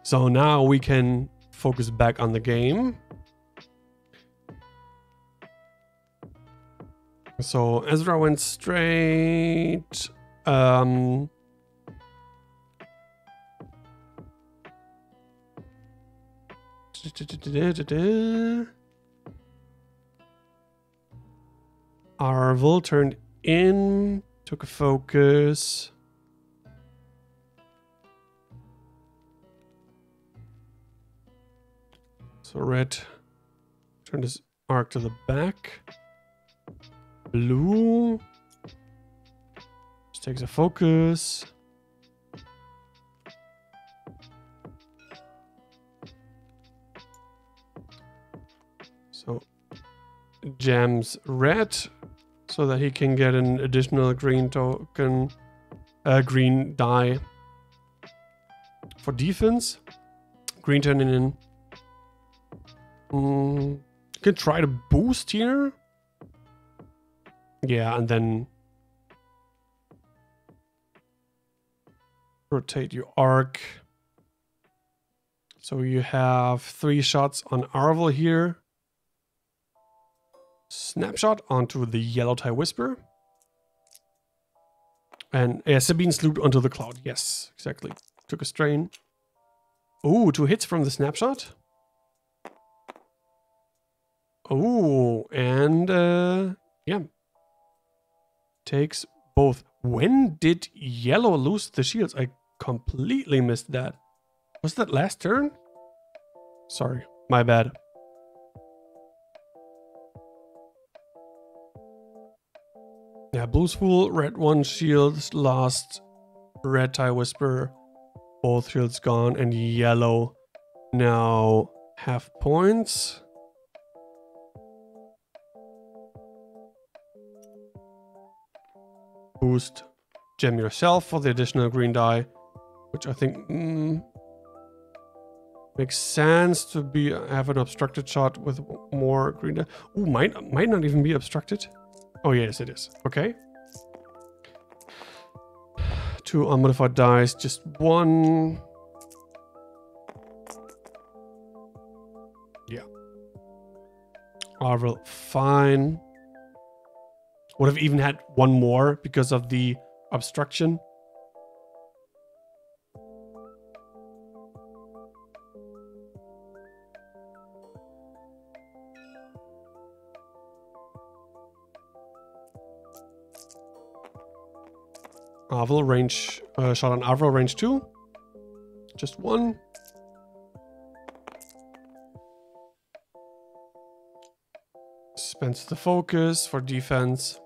So now we can focus back on the game. So Ezra went straight. Arvel turned in, took a focus. So red turned his arc to the back. Blue just takes a focus. So jams red so that he can get an additional green token, green die for defense. Green turning in. Can try to boost here. Yeah, and then rotate your arc. So you have 3 shots on Arvel here. Snapshot onto the yellow tie whisper. And Sabine's loop onto the cloud. Yes, exactly. Took a strain. Ooh, 2 hits from the snapshot. Oh, and yeah. Takes both. When did yellow lose the shields? I completely missed that. Was that last turn? Sorry, my bad. Yeah, blue's full, red 1 shields lost, red tie whisper, both shields gone, and yellow now half points. Boost, gem yourself for the additional green die, which I think makes sense to have an obstructed shot with more green die. Ooh, might not even be obstructed. Oh yes, it is. Okay. 2 unmodified dice, just 1. Yeah. Arvel, fine. Would have even had 1 more because of the obstruction. Arvel range, shot on Arvel range 2. Just 1. Spends the focus for defense.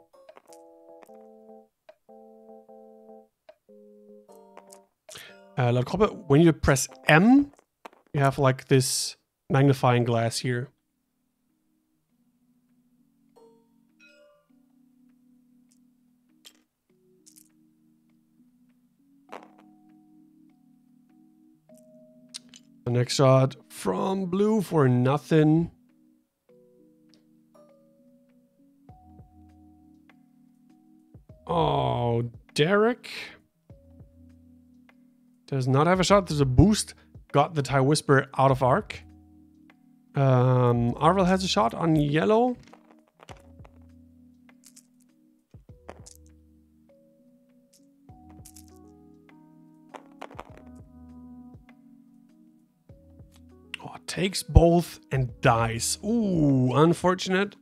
When you press M, you have like this magnifying glass here. The next shot from blue for nothing. Oh, Derek does not have a shot. There's a boost. Got the tie whisper out of arc. Arvel has a shot on yellow. Oh, takes both and dies. Ooh, unfortunate.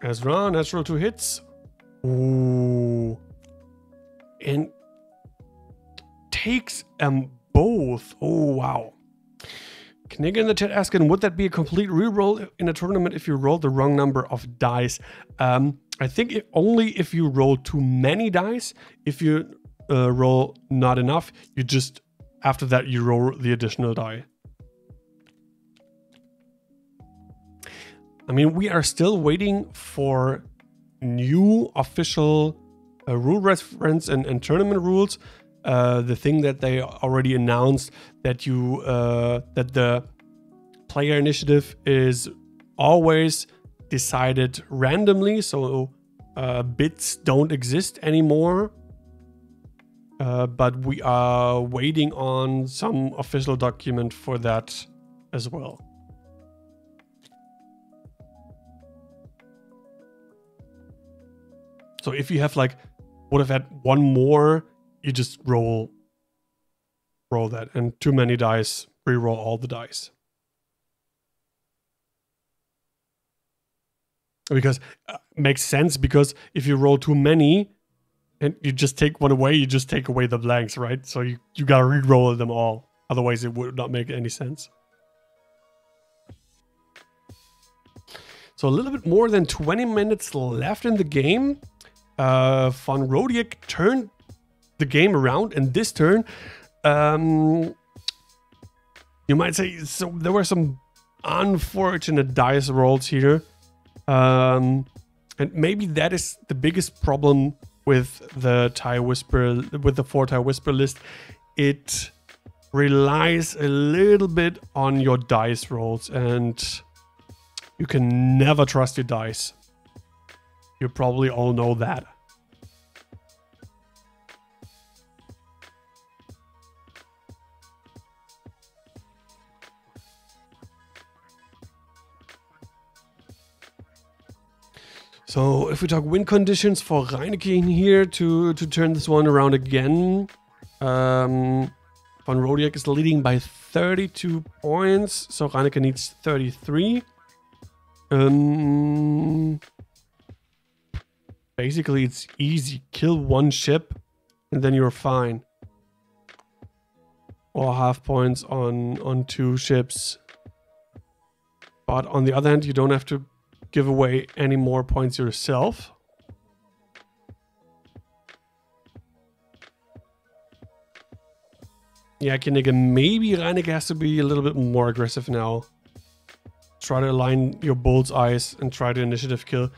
Ezra, natural 2 hits. Ooh. And takes both. Oh, wow. Knigge in the chat asking, would that be a complete reroll in a tournament if you rolled the wrong number of dice? I think only if you roll too many dice. If you roll not enough, you just, after that, you roll the additional die. I mean, we are still waiting for new official rule reference and tournament rules. The thing that they already announced that that the player initiative is always decided randomly, so bits don't exist anymore. But we are waiting on some official document for that as well. So if you have would have had one more, you just roll that, and too many dice, re-roll all the dice. Because makes sense, because if you roll too many and you just take one away, you just take away the blanks, right? So you gotta re-roll them all. Otherwise it would not make any sense. So a little bit more than 20 minutes left in the game. Von Rodiak turned the game around in this turn. You might say, so there were some unfortunate dice rolls here. And maybe that is the biggest problem with the tie whisper, with the 4 tie whisper list. It relies a little bit on your dice rolls, and you can never trust your dice. You probably all know that. So if we talk win conditions for Ryuneke in here to turn this one around again, Von Rodiak is leading by 32 points, so Ryuneke needs 33. Basically, it's easy. Kill one ship, and then you're fine. Or half points on 2 ships. But on the other hand, you don't have to give away any more points yourself. Yeah, Knigge, maybe Ryuneke has to be a little bit more aggressive now. Try to align your bullseyes and try to initiative kill.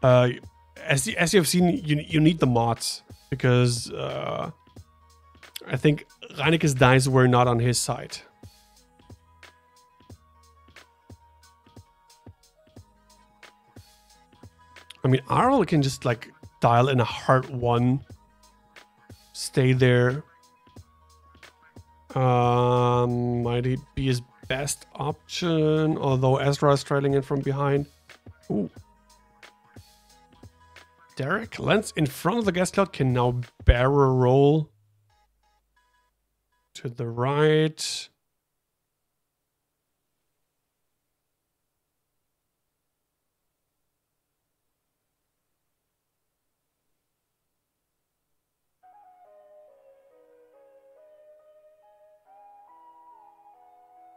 As you have seen, you need the mods, because I think Ryuneke's dice were not on his side. I mean, Arl can just dial in a heart 1, stay there. Might he be his best option, although Ezra is trailing in from behind. Ooh. Derek lands in front of the gas cloud, can now barrel roll to the right.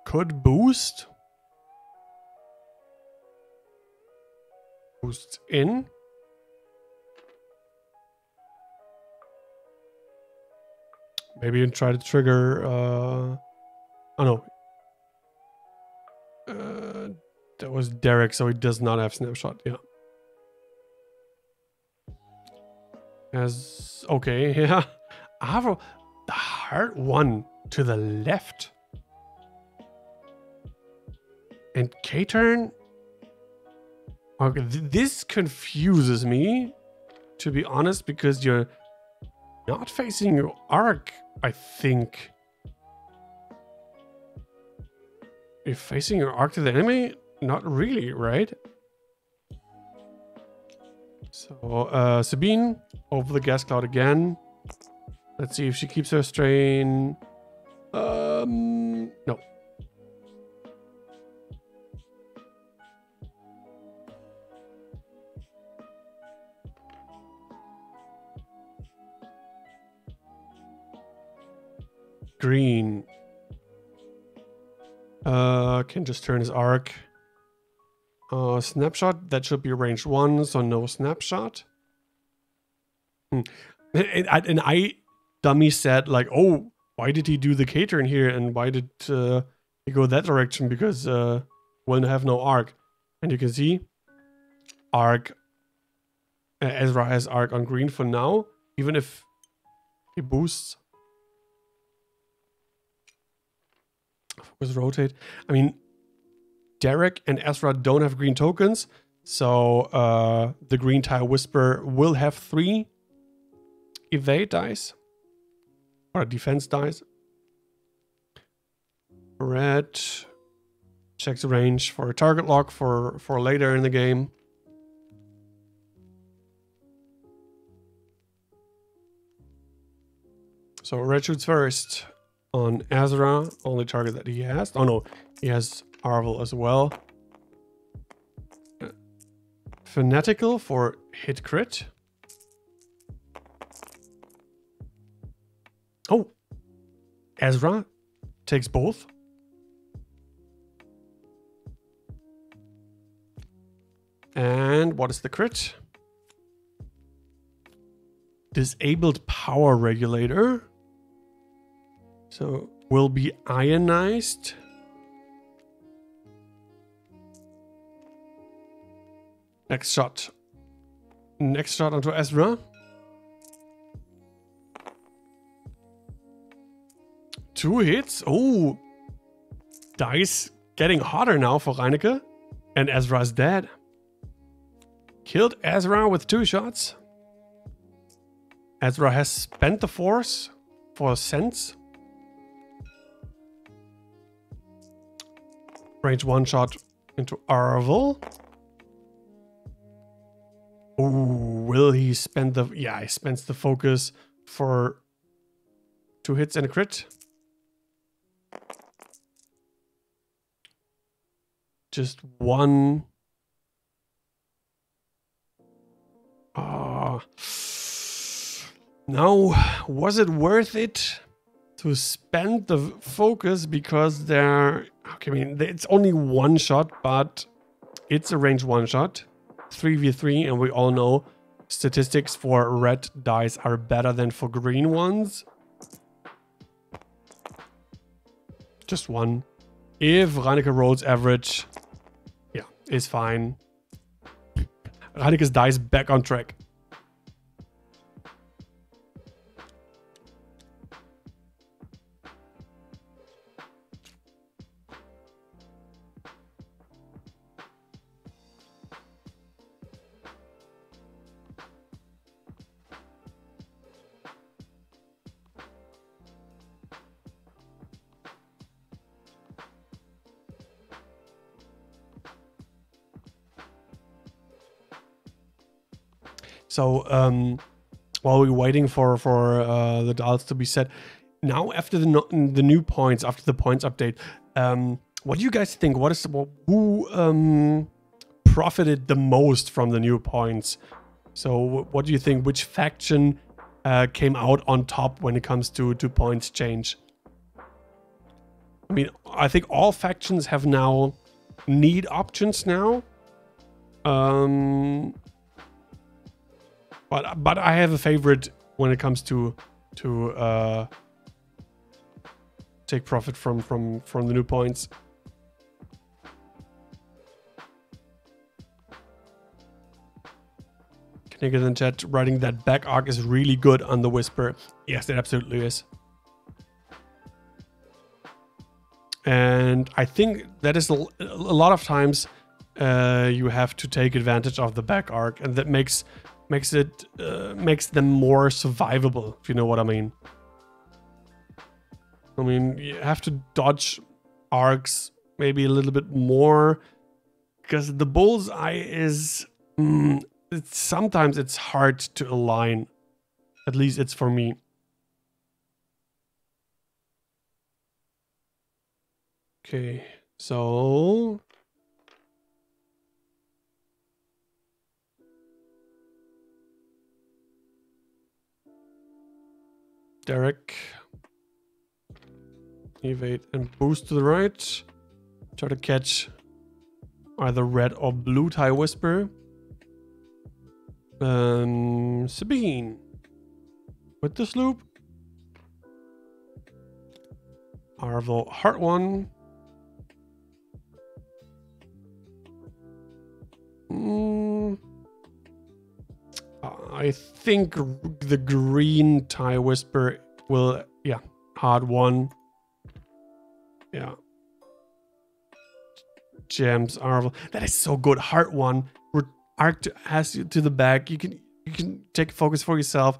Could boost. Boosts in. Maybe you try to trigger. Oh no. That was Derek, so he does not have snapshot. Yeah. As okay, yeah. I have the hard 1 to the left. And K-turn? Okay, this confuses me, to be honest, because you're not facing your arc, I think. You're facing your arc to the enemy? Not really, right? So, Sabine, over the gas cloud again. Let's see if she keeps her strain. No. green. Can just turn his arc. Snapshot, that should be range 1, so no snapshot. And I dummy said like, oh, why did he do the K-turn here and why did he go that direction? Because we'll have no arc. And you can see arc. Ezra has arc on green for now, even if he boosts. Focus rotate. I mean, Derek and Ezra don't have green tokens, so the green tile whisper will have 3 evade dice or defense dice. Red checks range for a target lock for later in the game. So red shoots first on Ezra, only target that he has. Oh no, he has Arvel as well. Fanatical for hit crit. Oh, Ezra takes both. And what is the crit? Disabled power regulator. So will be ionized. Next shot. Next shot onto Ezra. 2 hits. Oh, dice getting hotter now for Ryuneke. And Ezra's dead. Killed Ezra with 2 shots. Ezra has spent the force for sense. Range 1 shot into Arvel. Oh, will he spend the... Yeah, he spends the focus for 2 hits and a crit. Just 1. Now, was it worth it to spend the focus because there... Okay, I mean, it's only 1 shot, but it's a range 1 shot. 3v3, and we all know statistics for red dice are better than for green ones. Just 1. If Ryuneke rolls average, yeah, it's fine. Ryuneke's dice back on track. So while we're waiting for the dials to be set, now after the new points, after the points update, what do you guys think? Who profited the most from the new points? So what do you think? Which faction came out on top when it comes to points change? I mean, I think all factions have now need options now. But I have a favorite when it comes to take profit from the new points. Knigget in the chat writing that back arc is really good on the Whisper. Yes, it absolutely is. And I think that is a lot of times you have to take advantage of the back arc, and that makes them more survivable, if you know what I mean. I mean, you have to dodge arcs maybe a little bit more, because the bullseye is sometimes it's hard to align. At least it's for me. Okay, so Derek Evade and boost to the right. Try to catch either red or blue TIE Whisper. Sabine. With this loop. Arvo, hard one. I think the green TIE Whisper will, yeah, hard one. Yeah. Gems, Arvel. That is so good. Hard one. Arc has you to the back. You can take focus for yourself.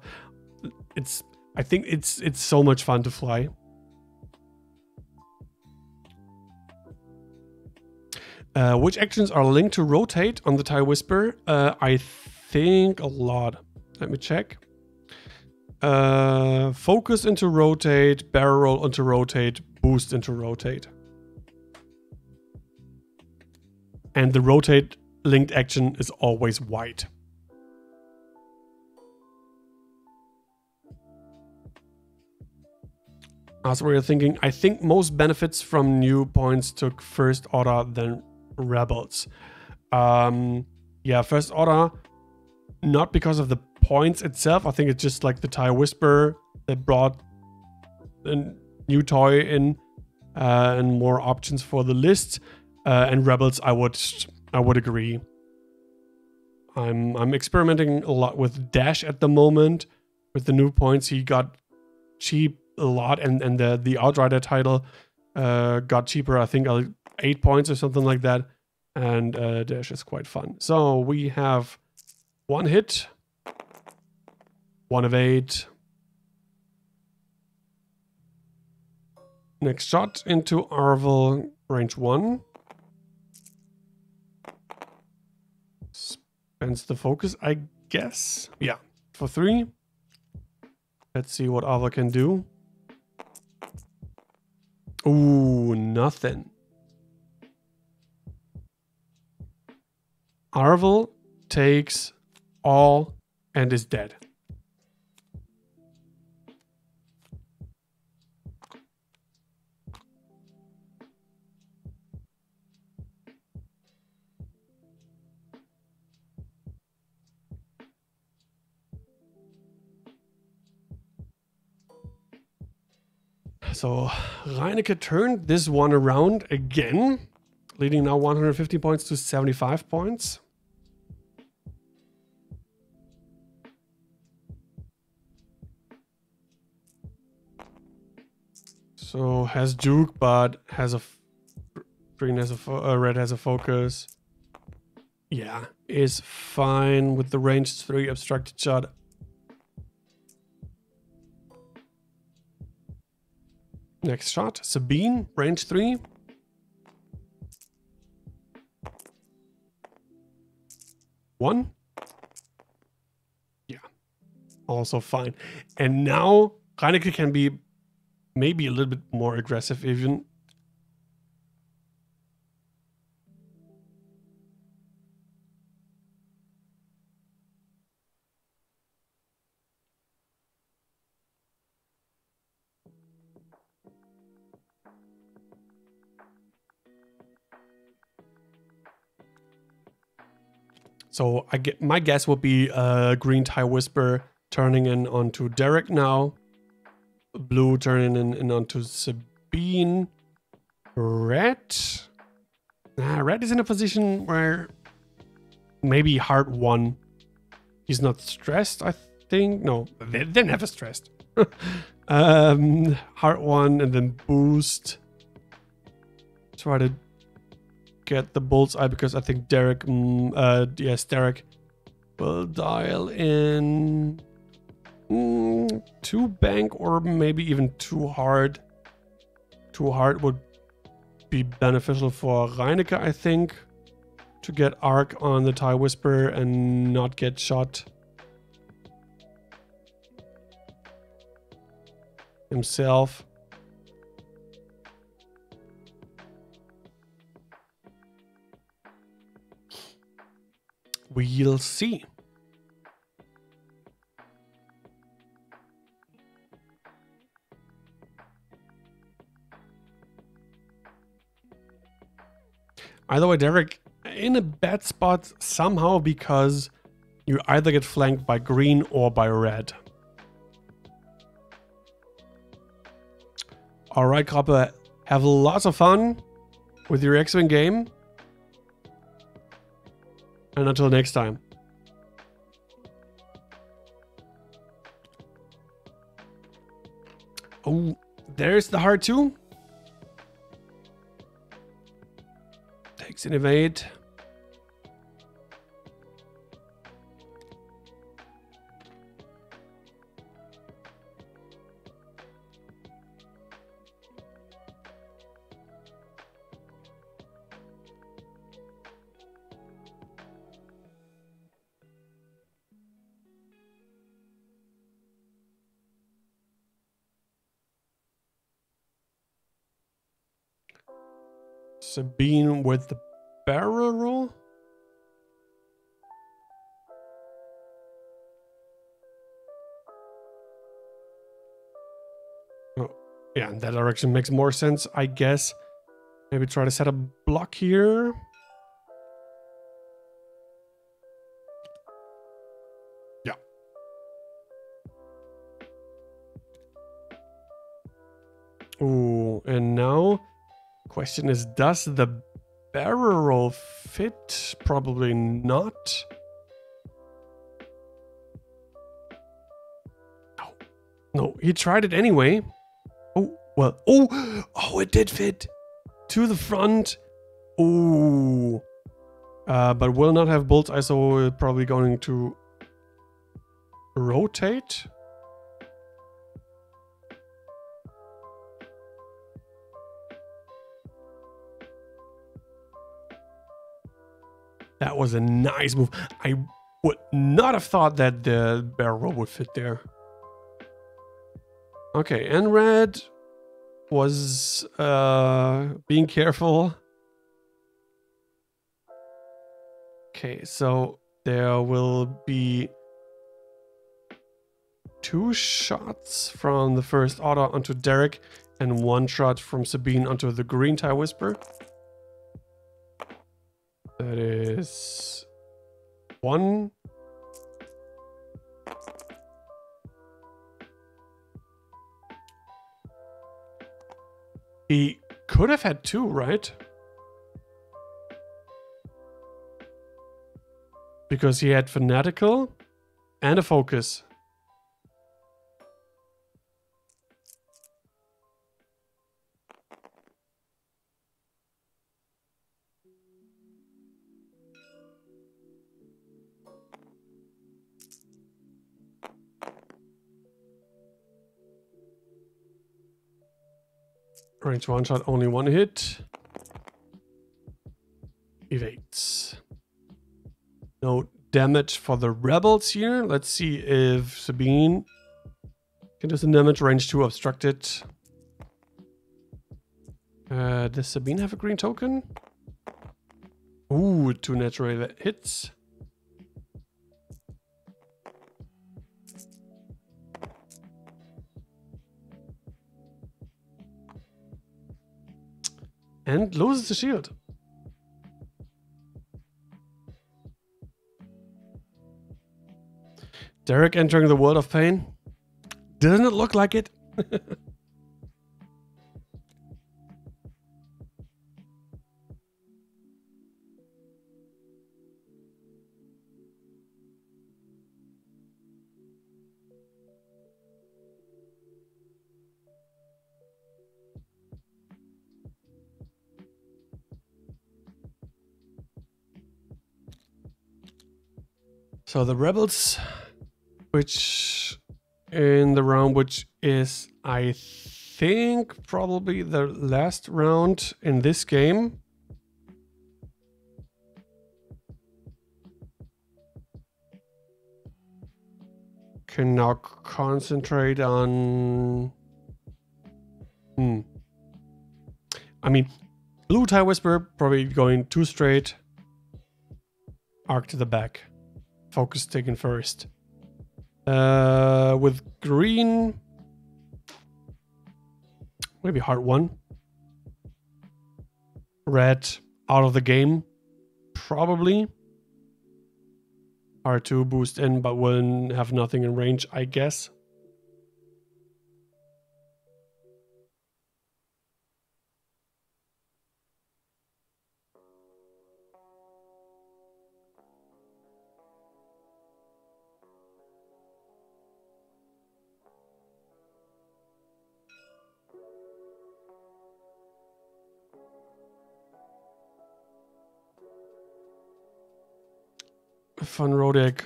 I think it's so much fun to fly. Which actions are linked to rotate on the TIE Whisper? I think a lot. Let me check. Focus into rotate, barrel roll into rotate, boost into rotate. And the rotate linked action is always white. That's what you're thinking. I think most benefits from new points took First Order than Rebels. Yeah, First Order, not because of the points itself. I think it's just like the TIE Whisper that brought a new toy in and more options for the list. And Rebels, I would agree. I'm experimenting a lot with Dash at the moment. With the new points, he got cheap a lot, and the Outrider title got cheaper. I think 8 points or something like that. And Dash is quite fun. So we have 1 hit, 1 evade. Next shot into Arvel, range 1. Spends the focus, I guess. Yeah, for 3. Let's see what Arvel can do. Ooh, nothing. Arvel takes all and is dead. So Ryuneke turned this one around again, leading now 150 points to 75 points. So has juke, but has a green has a red has a focus. Yeah, is fine with the range 3 obstructed shot. Next shot, Sabine, range 3. One. Yeah, also fine. And now Ryuneke can be maybe a little bit more aggressive even. So my guess would be green TIE Whisper turning in onto Derek now. Blue turning in onto Sabine. Red. Red is in a position where maybe hard 1. He's not stressed, I think. No, they're never stressed. Hard 1 and then boost. Try to get the bullseye because I think Derek, yes, Derek will dial in 2 bank or maybe even 2 hard. 2 hard would be beneficial for Ryuneke, I think, to get arc on the TIE Whisper and not get shot himself. We'll see. Either way, Derek in a bad spot somehow because you either get flanked by green or by red. All right, Krabbe, have lots of fun with your X-Wing game. And until next time. Oh, there's the heart too. Takes an evade. Sabine with the barrel roll. Oh, yeah, in that direction makes more sense, I guess. Maybe try to set a block here. Yeah. Ooh, and now question is, does the barrel roll fit? Probably not. No, no, he tried it anyway. Oh, well, oh, it did fit to the front. Oh, but will not have bolts. So probably going to rotate. That was a nice move. I would not have thought that the barrel would fit there. Okay, and red was being careful. Okay, so there will be 2 shots from the first order onto Derek and 1 shot from Sabine onto the green tie whisper. That is 1. He could have had 2, right? Because he had fanatical and a focus. Range 1 shot, only 1 hit. Evades. No damage for the rebels here. Let's see if Sabine can do some damage. Range 2 obstructed. Does Sabine have a green token? Ooh, 2 natural hits. And loses the shield. Derek entering the world of pain. Doesn't it look like it? So the rebels, which in the round, which is, I think, probably the last round in this game. Can now concentrate on... I mean, blue tie whisper probably going 2 straight. Arc to the back. Focus taken first. With green, maybe heart 1. Red, out of the game, probably. R2 boost in, but will have nothing in range, I guess. Von Rodiak,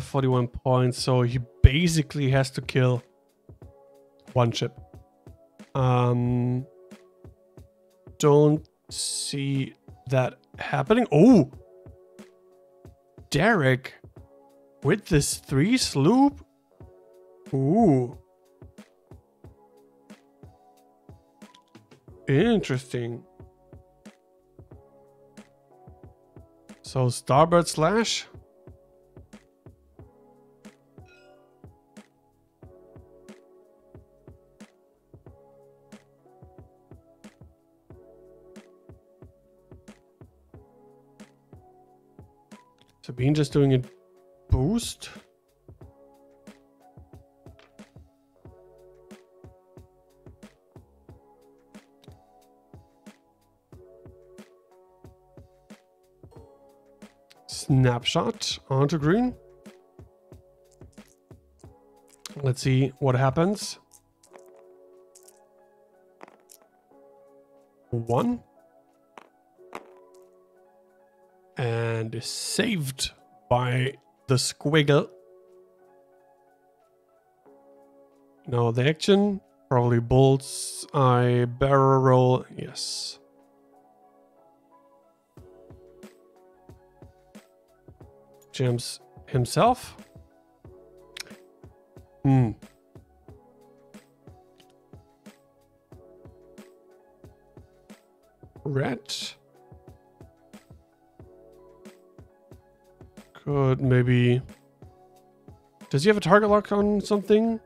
41 points, so he basically has to kill one ship. Don't see that happening. Oh! Derek with this 3 sloop? Ooh. Interesting. So starboard slash. Sabine just doing a boost. Snapshot onto green. Let's see what happens. 1. And saved by the squiggle. Now the action. Probably bolts. I barrel roll. Yes. Jams himself. Red. Could maybe... Does he have a target lock on something?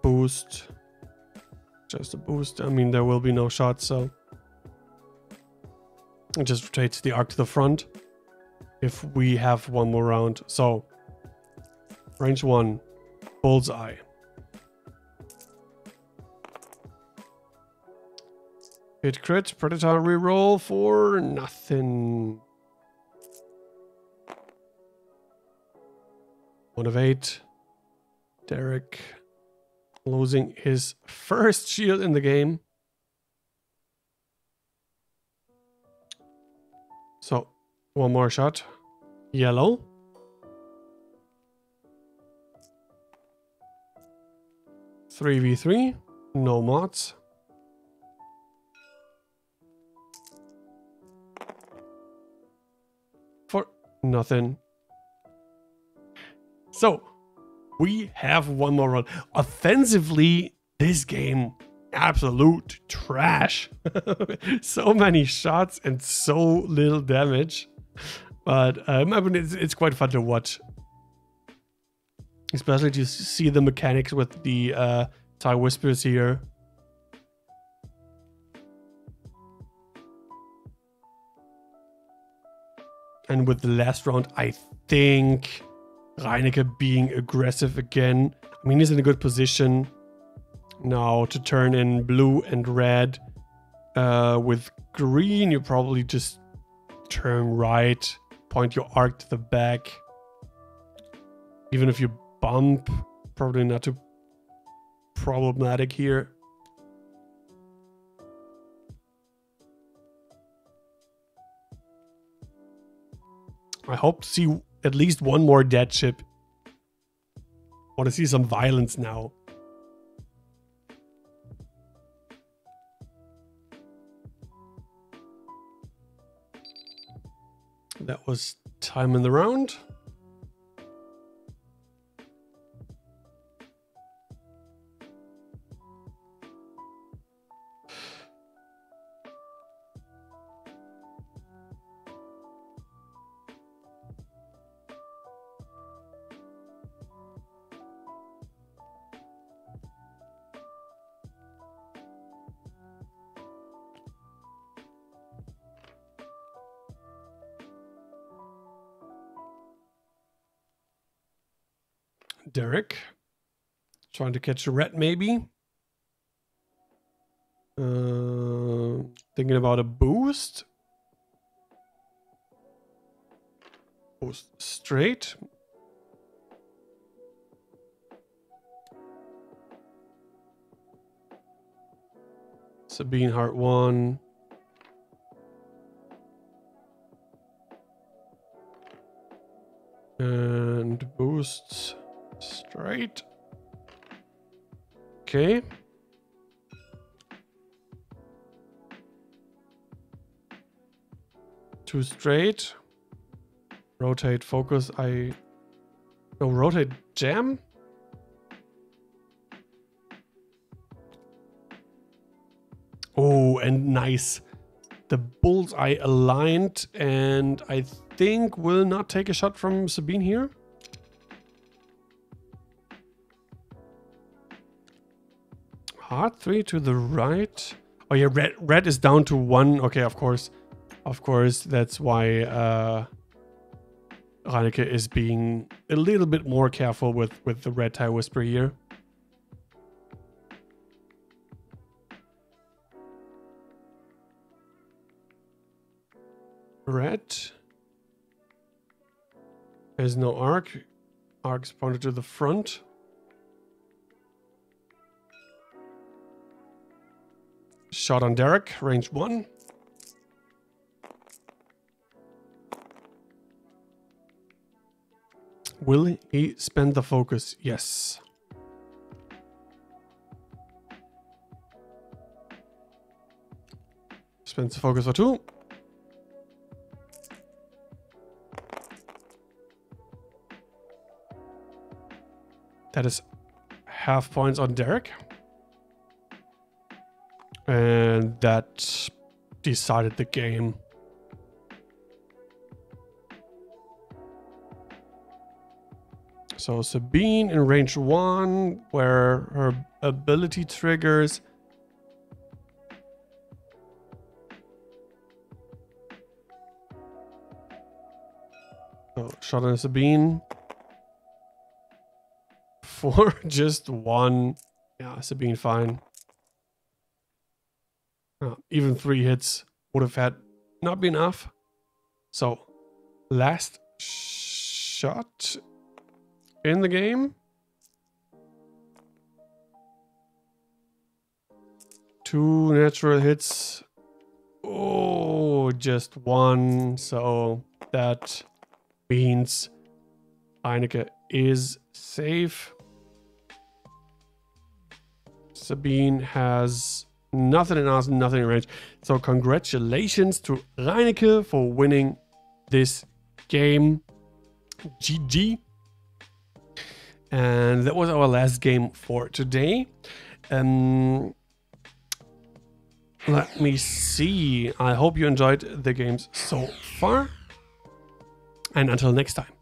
Boost. Just a boost. I mean, there will be no shot, so... It just rotates the arc to the front. If we have one more round. So, range 1. Bullseye. Hit crit. Predator reroll for nothing. 1 of 8. Derek losing his first shield in the game. So, one more shot. Yellow. Three v 3. No mods. For nothing. So, we have one more run. Offensively, this game, absolute trash. So many shots and so little damage. But I mean, it's quite fun to watch. Especially to see the mechanics with the TIE Whispers here. And with the last round, I think Ryuneke being aggressive again. I mean, he's in a good position now to turn in blue and red. With green, you probably just turn right, point your arc to the back. Even if you bump, probably not too problematic here. I hope to see at least one more dead ship. Want to see some violence now. That was time in the round. Derek. Trying to catch a red, maybe. Thinking about a boost. Boost straight. Sabine heart 1. And boosts straight. Okay. Two straight. Rotate, focus. No, rotate, jam. Oh, and nice. The bullseye aligned, and I think will not take a shot from Sabine here. Heart 3 to the right. Oh yeah, red is down to 1. Okay, of course. Of course, that's why Ryuneke is being a little bit more careful with the red tie whisper here. Red has no arc. Arc's pointed to the front. Shot on Derek, range 1. Will he spend the focus? Yes. Spends the focus for 2. That is half points on Derek. And that decided the game. So Sabine in range 1, where her ability triggers. So shot on Sabine. 4, just 1. Yeah, Sabine fine. Even 3 hits would have had not been enough. So last shot in the game. 2 natural hits. Oh, just 1. So that means Ryuneke is safe. Sabine has nothing in us, nothing in range. So congratulations to Ryuneke for winning this game. GG. And that was our last game for today. Let me see. I hope you enjoyed the games so far. And until next time.